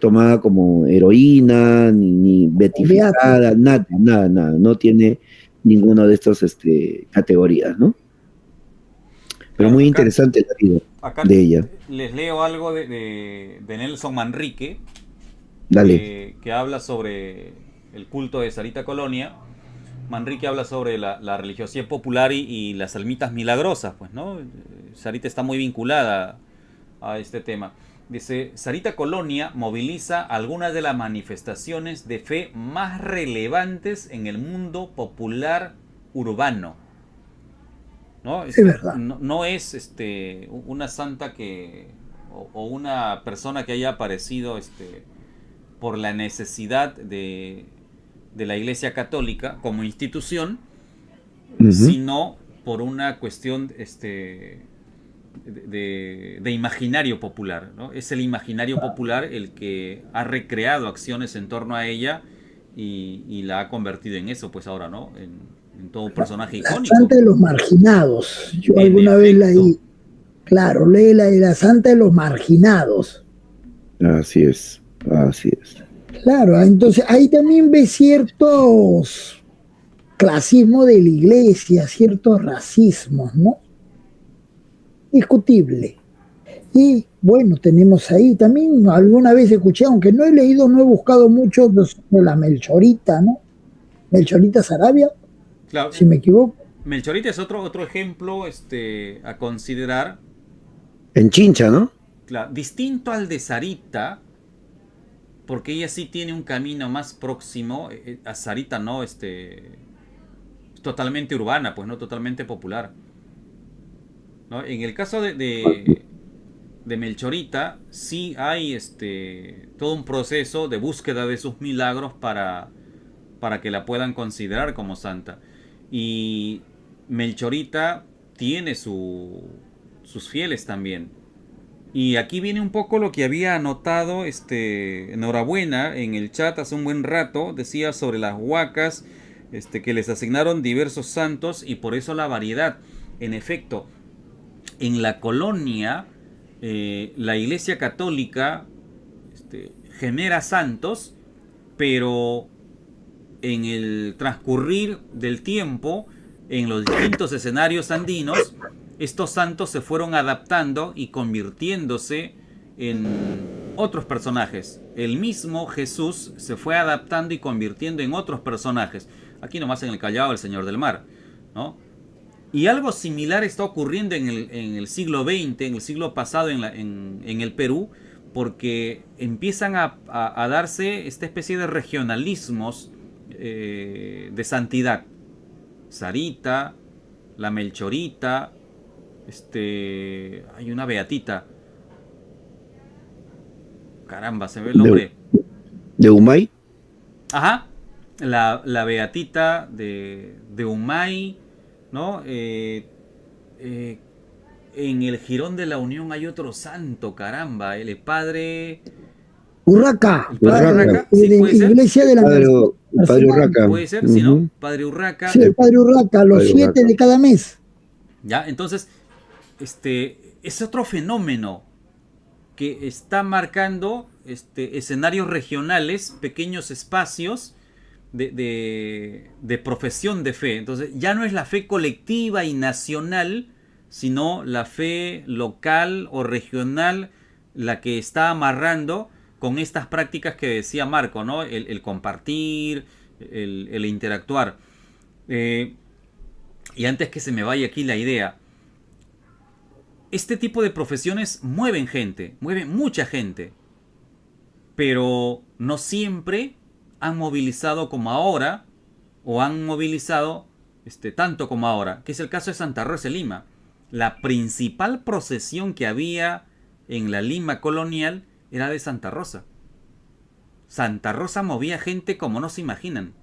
tomada como heroína, ni Beato. beatificada, nada, nada, nada, no tiene ninguna de estas categorías, ¿no? Pero Claro, muy acá, interesante la vida acá de ella. les leo algo de Nelson Manrique, Dale. que habla sobre el culto de Sarita Colonia. Manrique habla sobre la religiosidad popular y las almitas milagrosas, pues, ¿no? Sarita está muy vinculada a este tema. Dice, Sarita Colonia moviliza algunas de las manifestaciones de fe más relevantes en el mundo popular urbano. ¿No? Es verdad. No es una santa o una persona que haya aparecido por la necesidad de la Iglesia Católica como institución, Ujú. sino por una cuestión de imaginario popular, ¿no? Es el imaginario popular el que ha recreado acciones en torno a ella y la ha convertido en eso, pues ahora, ¿no? En todo un personaje La icónico. santa de los marginados. Yo En alguna vez efecto. leí, claro, leí la de la santa de los marginados. Así es, así es. Claro, entonces ahí también ve ciertos clasismo de la iglesia, ciertos racismos, ¿no? Discutible. Y bueno, tenemos ahí también, alguna vez escuché, aunque no he leído, no he buscado mucho de la Melchorita, ¿no? Melchorita Sarabia, Claro, si me equivoco. Melchorita es otro ejemplo a considerar, En Chincha, ¿no? claro, distinto al de Sarita, porque ella sí tiene un camino más próximo a Sarita, ¿no? Totalmente urbana, pues no totalmente popular, ¿no? En el caso de Melchorita, sí hay todo un proceso de búsqueda de sus milagros para que la puedan considerar como santa. Y Melchorita tiene sus fieles también. Y aquí viene un poco lo que había anotado enhorabuena en el chat hace un buen rato. Decía sobre las huacas que les asignaron diversos santos y por eso la variedad. En efecto, en la colonia, la Iglesia Católica genera santos, pero en el transcurrir del tiempo, en los distintos escenarios andinos, estos santos se fueron adaptando y convirtiéndose en otros personajes. El mismo Jesús se fue adaptando y convirtiendo en otros personajes. Aquí nomás en el Callao, el Señor del Mar, ¿no? Y algo similar está ocurriendo en el siglo XX, en el siglo pasado en el Perú, porque empiezan a darse esta especie de regionalismos de santidad. Sarita, la Melchorita, hay una beatita. Caramba, se ve el nombre. ¿De Humay? Ajá, la beatita de Humay, ¿no? En el Jirón de la Unión hay otro santo, caramba, el padre... Urraca. ¿El padre Urraca? ¿Sí, puede ser? Iglesia de la Padre Urraca. Puede ser, ¿sí, no? Padre Urraca. Sí, el padre Urraca, los 7 de cada mes. Ya, entonces, es otro fenómeno que está marcando escenarios regionales, pequeños espacios de profesión de fe. Entonces, ya no es la fe colectiva y nacional, sino la fe local o regional la que está amarrando con estas prácticas que decía Marco, ¿no? El compartir, el interactuar. Y antes que se me vaya aquí la idea, este tipo de profesiones mueven gente, mueven mucha gente, pero no siempre han movilizado como ahora, o han movilizado tanto como ahora, que es el caso de Santa Rosa de Lima. La principal procesión que había en la Lima colonial era de Santa Rosa. Santa Rosa movía gente como no se imaginan.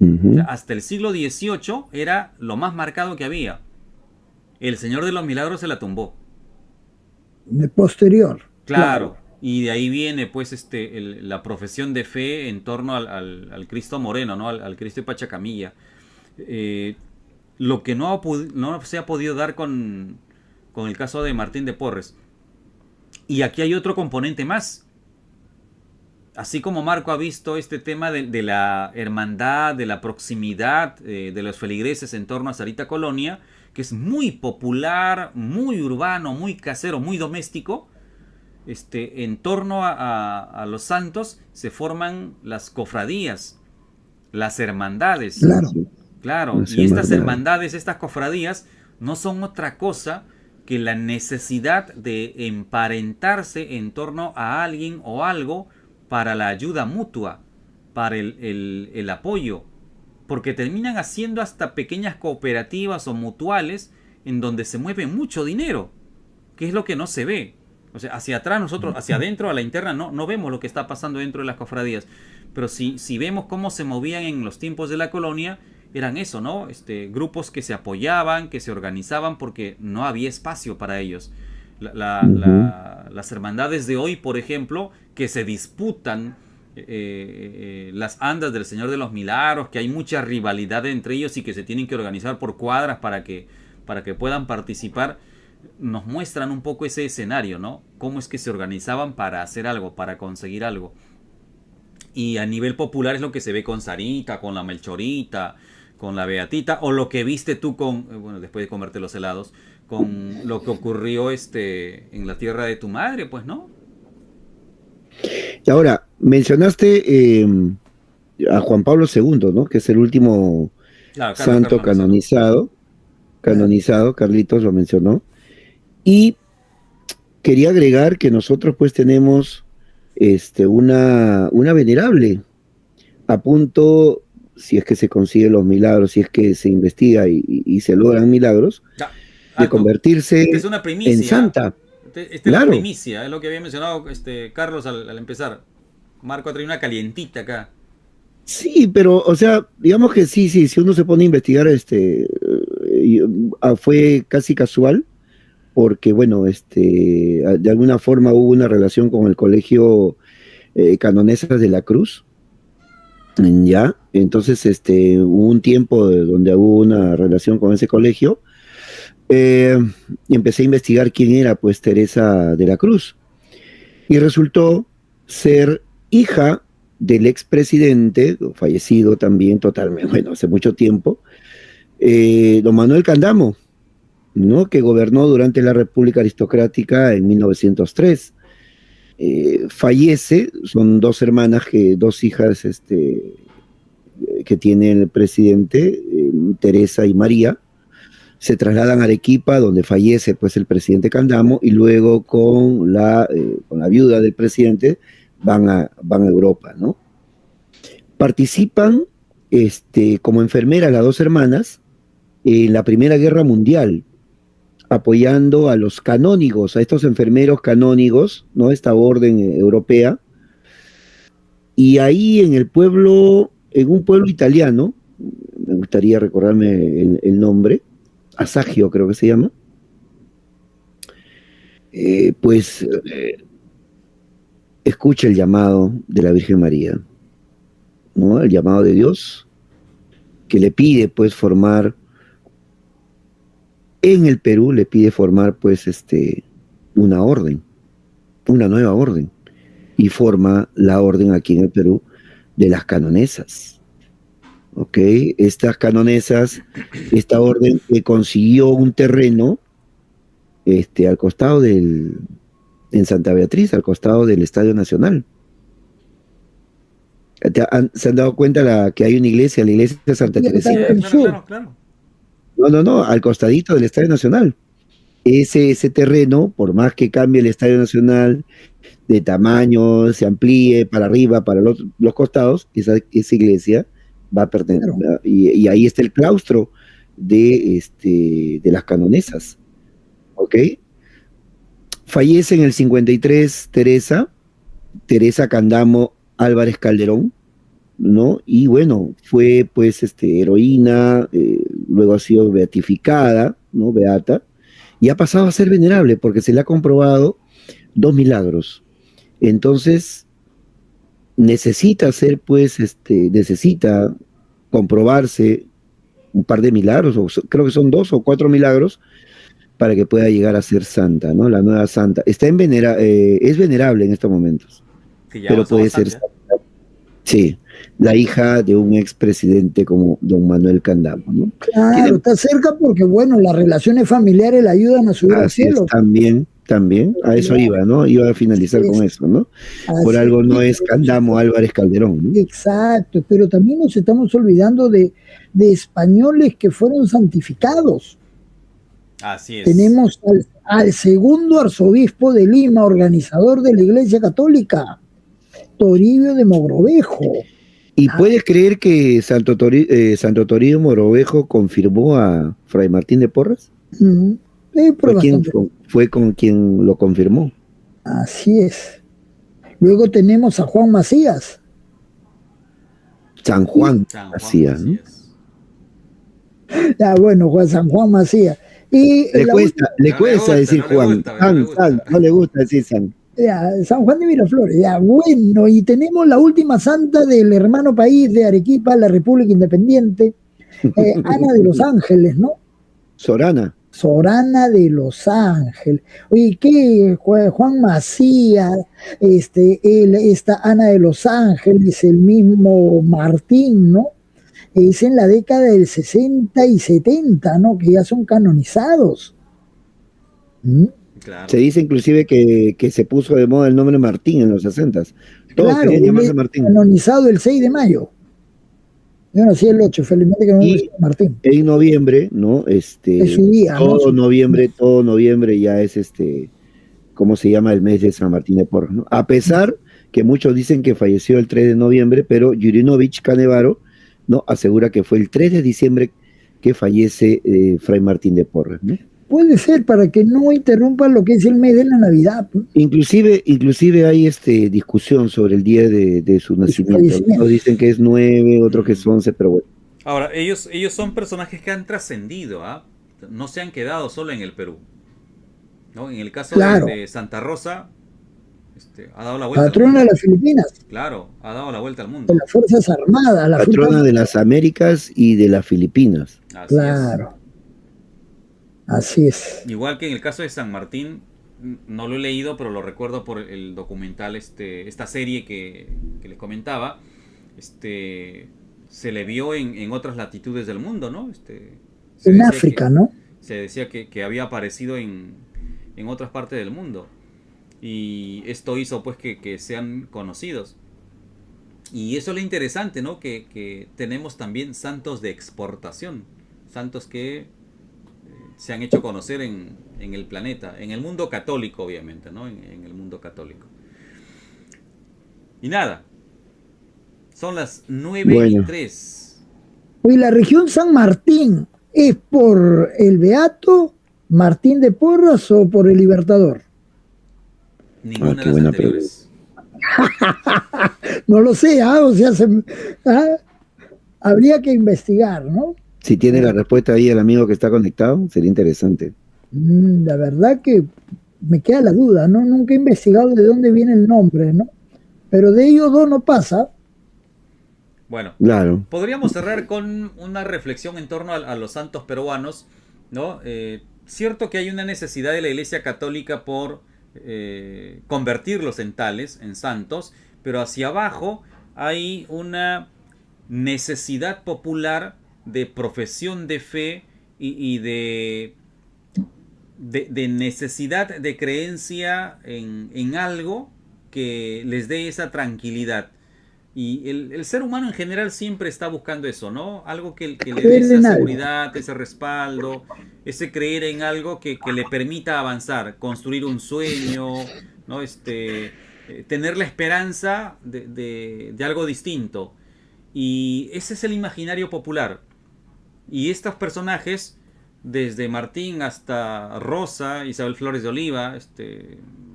O sea, hasta el siglo XVIII era lo más marcado que había. El Señor de los Milagros se la tumbó. De posterior. Claro. Y de ahí viene pues la profesión de fe en torno al Cristo Moreno, ¿no? Al Cristo de Pachacamilla. Lo que no se ha podido dar con el caso de Martín de Porres. Y aquí hay otro componente más. Así como Marco ha visto este tema de la hermandad, de la proximidad de los feligreses en torno a Sarita Colonia, que es muy popular, muy urbano, muy casero, muy doméstico, en torno a los santos se forman las cofradías, las hermandades. Claro. Y estas hermandades, estas cofradías, no son otra cosa que la necesidad de emparentarse en torno a alguien o algo para la ayuda mutua, para el apoyo, porque terminan haciendo hasta pequeñas cooperativas o mutuales en donde se mueve mucho dinero, que es lo que no se ve. O sea, hacia atrás nosotros, hacia adentro, a la interna, no vemos lo que está pasando dentro de las cofradías, pero si vemos cómo se movían en los tiempos de la colonia, eran eso, ¿no? Grupos que se apoyaban, que se organizaban porque no había espacio para ellos. Las hermandades de hoy, por ejemplo, que se disputan las andas del Señor de los Milagros, que hay mucha rivalidad entre ellos y que se tienen que organizar por cuadras para que puedan participar, nos muestran un poco ese escenario, ¿no? Cómo es que se organizaban para hacer algo, para conseguir algo. Y a nivel popular es lo que se ve con Sarita, con la Melchorita, con la Beatita, o lo que viste tú después de comerte los helados, con lo que ocurrió en la tierra de tu madre, pues, ¿no? Y ahora, mencionaste a Juan Pablo II, ¿no? Que es el último santo canonizado. Carlitos lo mencionó. Y quería agregar que nosotros pues tenemos una venerable a punto, si es que se consiguen los milagros, si es que se investiga y se logran milagros, de convertirse es una primicia, en santa. Esta es la primicia, es lo que había mencionado Carlos al empezar. Marco ha traído una calientita acá. Sí, pero, o sea, digamos que sí, si uno se pone a investigar, fue casi casual, porque, bueno, de alguna forma hubo una relación con el colegio Canonesas de la Cruz, Ya, entonces hubo un tiempo donde hubo una relación con ese colegio, y empecé a investigar quién era pues Teresa de la Cruz y resultó ser hija del expresidente, fallecido también totalmente, bueno, hace mucho tiempo, don Manuel Candamo, ¿no? Que gobernó durante la República Aristocrática en 1903. Fallece, son dos hermanas, dos hijas que tiene el presidente, Teresa y María. Se trasladan a Arequipa, donde fallece pues el presidente Candamo, y luego con la viuda del presidente van a Europa, ¿no? Participan como enfermeras las dos hermanas en la Primera Guerra Mundial, apoyando a los canónigos, a estos enfermeros canónigos, ¿no? Esta orden europea. Y ahí en un pueblo italiano, me gustaría recordarme el nombre, Asagio creo que se llama, pues escucha el llamado de la Virgen María, ¿no? El llamado de Dios, que le pide pues formar, en el Perú le pide formar pues una orden, una nueva orden, y forma la orden aquí en el Perú de las canonesas. ¿Ok? Estas canonesas, esta orden que consiguió un terreno al costado en Santa Beatriz, al costado del Estadio Nacional. ¿Se han dado cuenta que hay una iglesia, la iglesia de Santa Teresita? Claro. No, al costadito del Estadio Nacional. Ese terreno, por más que cambie el Estadio Nacional de tamaño, se amplíe para arriba, para los costados, esa iglesia va a pertenecer. Claro. Y ahí está el claustro de las canonesas. ¿Ok? Fallece en el 53 Teresa Candamo Álvarez Calderón, ¿no? Y bueno, fue pues heroína, luego ha sido beatificada, ¿no? Beata, y ha pasado a ser venerable porque se le ha comprobado 2 milagros. Entonces, necesita comprobarse un par de milagros, creo que son 2 o 4 milagros, para que pueda llegar a ser santa, ¿no? La nueva santa. Es venerable en estos momentos, pero puede ser santa. Sí, la hija de un expresidente como don Manuel Candamo, ¿no? Claro, está cerca porque, bueno, las relaciones familiares la ayudan a subir al cielo. También, a eso iba, ¿no? Iba a finalizar con eso, ¿no? Por algo no es Candamo Álvarez Calderón, ¿no? Exacto, pero también nos estamos olvidando de españoles que fueron santificados. Así es. Tenemos al segundo arzobispo de Lima, organizador de la Iglesia Católica, Toribio de Mogrovejo. ¿Y puedes creer que Santo Toribio Mogrovejo confirmó a Fray Martín de Porras? Fue con quien lo confirmó. Así es. Luego tenemos a Juan Macías. San Juan Macías, ¿no? Bueno, San Juan Macías. Y le cuesta decir Juan. No le gusta decir San. San Juan de Miraflores, bueno, y tenemos la última santa del hermano país de Arequipa, la República Independiente, Ana de los Ángeles, ¿no? Sorana de los Ángeles. Oye, ¿qué? Juan Macías, esta Ana de los Ángeles, el mismo Martín, ¿no? Es en la década del 60 y 70, ¿no? Que ya son canonizados. Claro. Se dice inclusive que se puso de moda el nombre Martín en los 60s. Todos querían llamarse Martín. Canonizado el 6 de mayo. Yo nací el 8, felizmente que no me Martín. En noviembre, ¿no? Es su día, todo noviembre ya es ¿cómo se llama? El mes de San Martín de Porras, ¿no? A pesar que muchos dicen que falleció el 3 de noviembre, pero Yurinovich Canevaro, ¿no? Asegura que fue el 3 de diciembre que fallece Fray Martín de Porras, ¿no? Puede ser, para que no interrumpan lo que es el mes de la Navidad. Pues. Inclusive hay discusión sobre el día de su nacimiento. Unos dicen que es 9, otros que es 11, pero bueno. Ahora, ellos son personajes que han trascendido, ¿ah? No se han quedado solo en el Perú, ¿no? En el caso de Santa Rosa, Ha dado la vuelta al Patrona mundo. de las Filipinas, Claro, ha dado la vuelta al mundo. de las Fuerzas Armadas, la Patrona de las Américas y de las Filipinas. Así claro, así es. Igual que en el caso de San Martín, no lo he leído, pero lo recuerdo por el documental, esta serie que les comentaba, se le vio en otras latitudes del mundo, ¿no? En África, ¿no? Se decía que había aparecido en otras partes del mundo. Y esto hizo pues que sean conocidos. Y eso es lo interesante, ¿no? Que tenemos también santos de exportación. Santos que se han hecho conocer en el planeta. En el mundo católico, obviamente, ¿no? En el mundo católico. Y nada. Son las 9:03. Hoy la región San Martín, ¿es por el Beato Martín de Porras o por el Libertador? Ninguna de las anteriores. No lo sé, o sea, habría que investigar, ¿no? Si tiene la respuesta ahí el amigo que está conectado, sería interesante. La verdad que me queda la duda, ¿no? Nunca he investigado de dónde viene el nombre, ¿no? Pero de ellos dos no pasa. Bueno, claro. Podríamos cerrar con una reflexión en torno a los santos peruanos, ¿no? Cierto que hay una necesidad de la Iglesia Católica por convertirlos en tales, en santos, pero hacia abajo hay una necesidad popular de profesión de fe y de necesidad de creencia en algo que les dé esa tranquilidad. Y el ser humano en general siempre está buscando eso, ¿no? Algo que le dé esa seguridad, ese respaldo, ese creer en algo que le permita avanzar, construir un sueño, ¿no? Tener la esperanza de algo distinto. Y ese es el imaginario popular. Y estos personajes, desde Martín hasta Rosa, Isabel Flores de Oliva,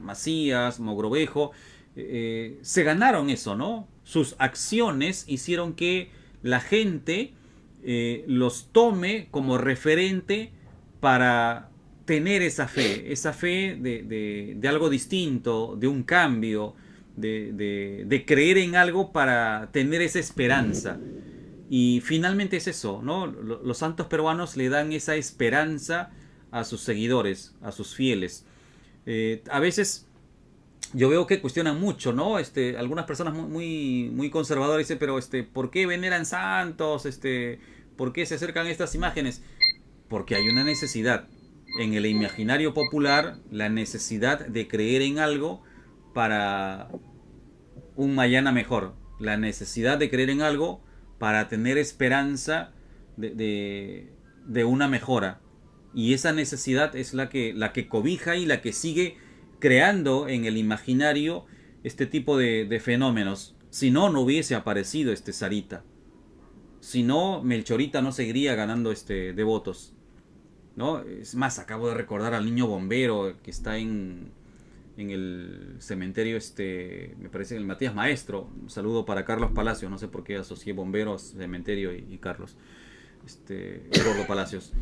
Macías, Mogrovejo, se ganaron eso, ¿no? Sus acciones hicieron que la gente los tome como referente para tener esa fe de algo distinto, de un cambio, de creer en algo para tener esa esperanza. Y finalmente es eso, ¿no? Los santos peruanos le dan esa esperanza a sus seguidores, a sus fieles. A veces yo veo que cuestionan mucho, ¿no? Algunas personas muy conservadoras dicen, pero ¿por qué veneran santos? ¿Por qué se acercan a estas imágenes? Porque hay una necesidad en el imaginario popular, la necesidad de creer en algo para un mañana mejor, la necesidad de creer en algo para tener esperanza de una mejora. Y esa necesidad es la que cobija y la que sigue creando en el imaginario este tipo de fenómenos. Si no, no hubiese aparecido Sarita. Si no, Melchorita no seguiría ganando devotos, ¿no? Es más, acabo de recordar al niño bombero que está en el cementerio, me parece, el Matías Maestro. Un saludo para Carlos Palacios. No sé por qué asocié bomberos, cementerio y Carlos. Gordo Palacios.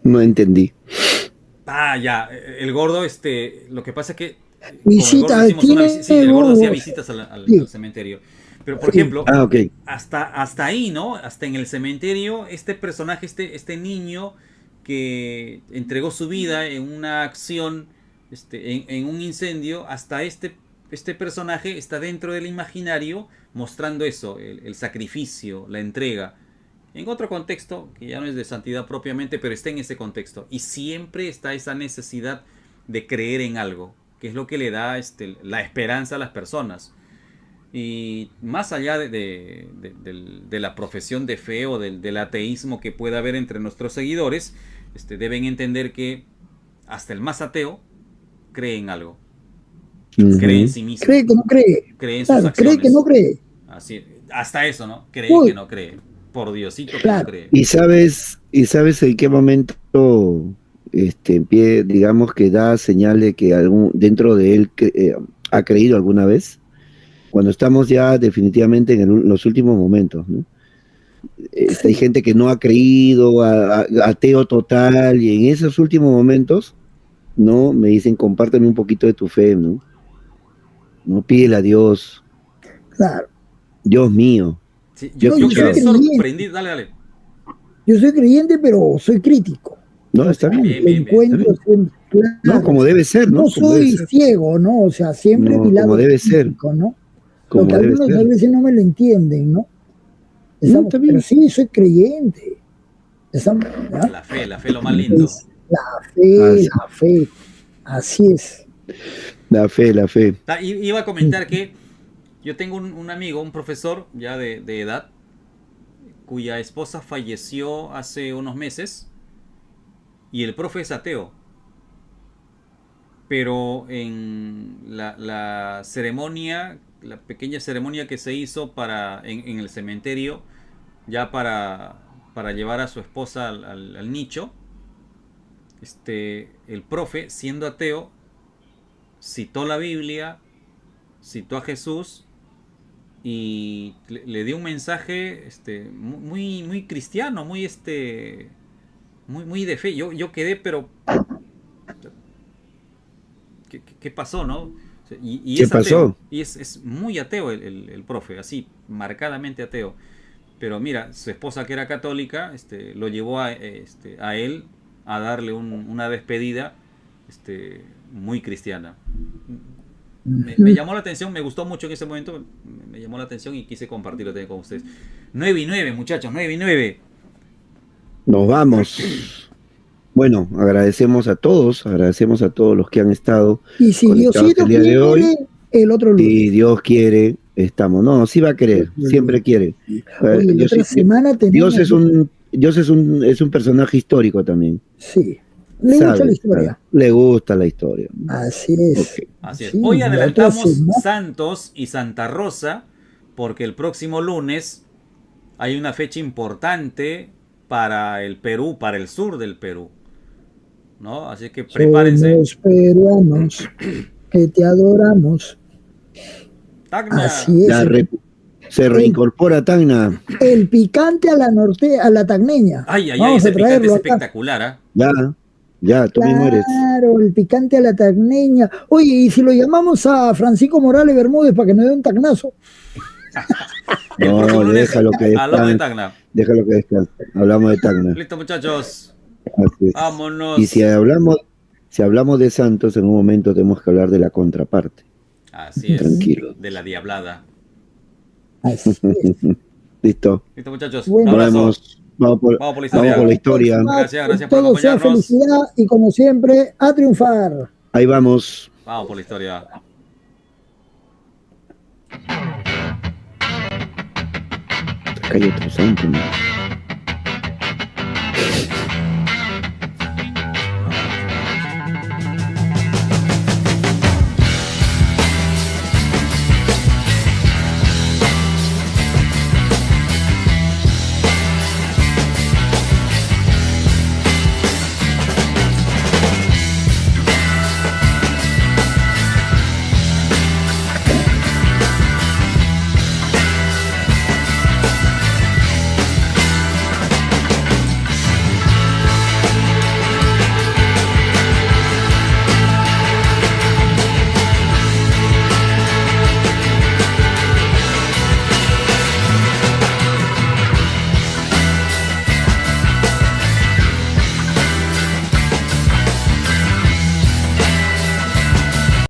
No entendí. Ya, el gordo, lo que pasa es que visita, el gordo hacía visitas al cementerio. Pero por ejemplo, okay. hasta ahí, ¿no? Hasta en el cementerio, este personaje, este niño que entregó su vida en una acción, en un incendio, hasta este personaje está dentro del imaginario mostrando eso, el sacrificio, la entrega. En otro contexto, que ya no es de santidad propiamente, pero está en ese contexto. Y siempre está esa necesidad de creer en algo, que es lo que le da la esperanza a las personas. Y más allá de la profesión de fe o del ateísmo que pueda haber entre nuestros seguidores, deben entender que hasta el más ateo cree en algo. Cree en sí mismo. Cree que no cree. Cree en sus acciones. Cree que no cree. Así, hasta eso, ¿no? Cree que no cree. Por Diosito que no cree. Y sabes en qué momento digamos que da señal de que dentro de él ha creído alguna vez, cuando estamos ya definitivamente en los últimos momentos, ¿no? Hay gente que no ha creído, ateo total, y en esos últimos momentos ¿no? Me dicen, compárteme un poquito de tu fe, ¿no? No, pídele a Dios, Claro. Dios mío. Sí, Yo he No, yo yo soy quedé escuchado. creyente, sorprendido. Dale, dale. yo soy creyente, pero soy crítico. No, O está sea, bien, Bien, le bien, bien. está encuentro bien. siempre, No, claro. como debe ser, ¿no? No Como debe soy ser. ciego, ¿no? O sea, siempre mi No, como lado debe ser, crítico, ¿no? Lo que como debe algunos a ser. veces no me lo entienden, ¿no? No, está Pero bien. sí, soy creyente. Estamos, ¿ya? La fe, lo más lindo. Es fe, Así, la fe. Así es. la fe, la fe. Iba a comentar que yo tengo un amigo, un profesor ya de edad, cuya esposa falleció hace unos meses y el profe es ateo. Pero en la ceremonia, la pequeña ceremonia que se hizo en el cementerio, ya para llevar a su esposa al nicho, el profe, siendo ateo, citó la Biblia, citó a Jesús y le dio un mensaje muy, muy cristiano, muy de fe. Yo quedé, pero ¿qué pasó, no? Y ¿Qué es ateo, pasó? y es muy ateo el profe, así, marcadamente ateo. Pero mira, su esposa que era católica, lo llevó a él a darle una despedida muy cristiana. Me llamó la atención, me gustó mucho en ese momento, me llamó la atención y quise compartirlo también con ustedes. 9:09, muchachos, 9:09. Nos vamos. Bueno, agradecemos a todos los que han estado Y si conectados Diosito el día de hoy. quiere, el otro lunes. Si Dios quiere, estamos. No, sí va a querer, siempre quiere. Oye, la otra semana Dios tenemos. es un personaje histórico también. Sí, le gusta la Sabe, historia. le gusta la historia. Así es. Ok. Así es. Sí, Hoy la otra adelantamos semana. Santos y Santa Rosa porque el próximo lunes hay una fecha importante para el Perú, para el sur del Perú, ¿no? Así que prepárense. Somos peruanos que te adoramos. Tacna. Así es. Ya se reincorpora Tacna. El picante a la a la tagneña. Ay, Vamos ese a picante es traerlo acá. espectacular, ¿ah? Ya, tú mismo eres. Claro, el picante a la tagneña. Oye, y si lo llamamos a Francisco Morales Bermúdez para que nos dé un tagnazo. El próximo No, lunes déjalo que hablamos de descanse. Tacna. Déjalo que descanse. Hablamos de Tacna. Listo, muchachos. Así es. Vámonos. Y si hablamos de Santos, en un momento tenemos que hablar de la contraparte. Así es. Tranquilo. De la diablada. Así es. Listo. Listo, muchachos. Bueno. Un Nos abrazo. vemos. Vamos por Vamos por la historia. la historia. Gracias por Todo sea acompañarnos. felicidad y como siempre, a triunfar. Ahí vamos. Vamos por la historia. Acá hay otro santo, ¿no?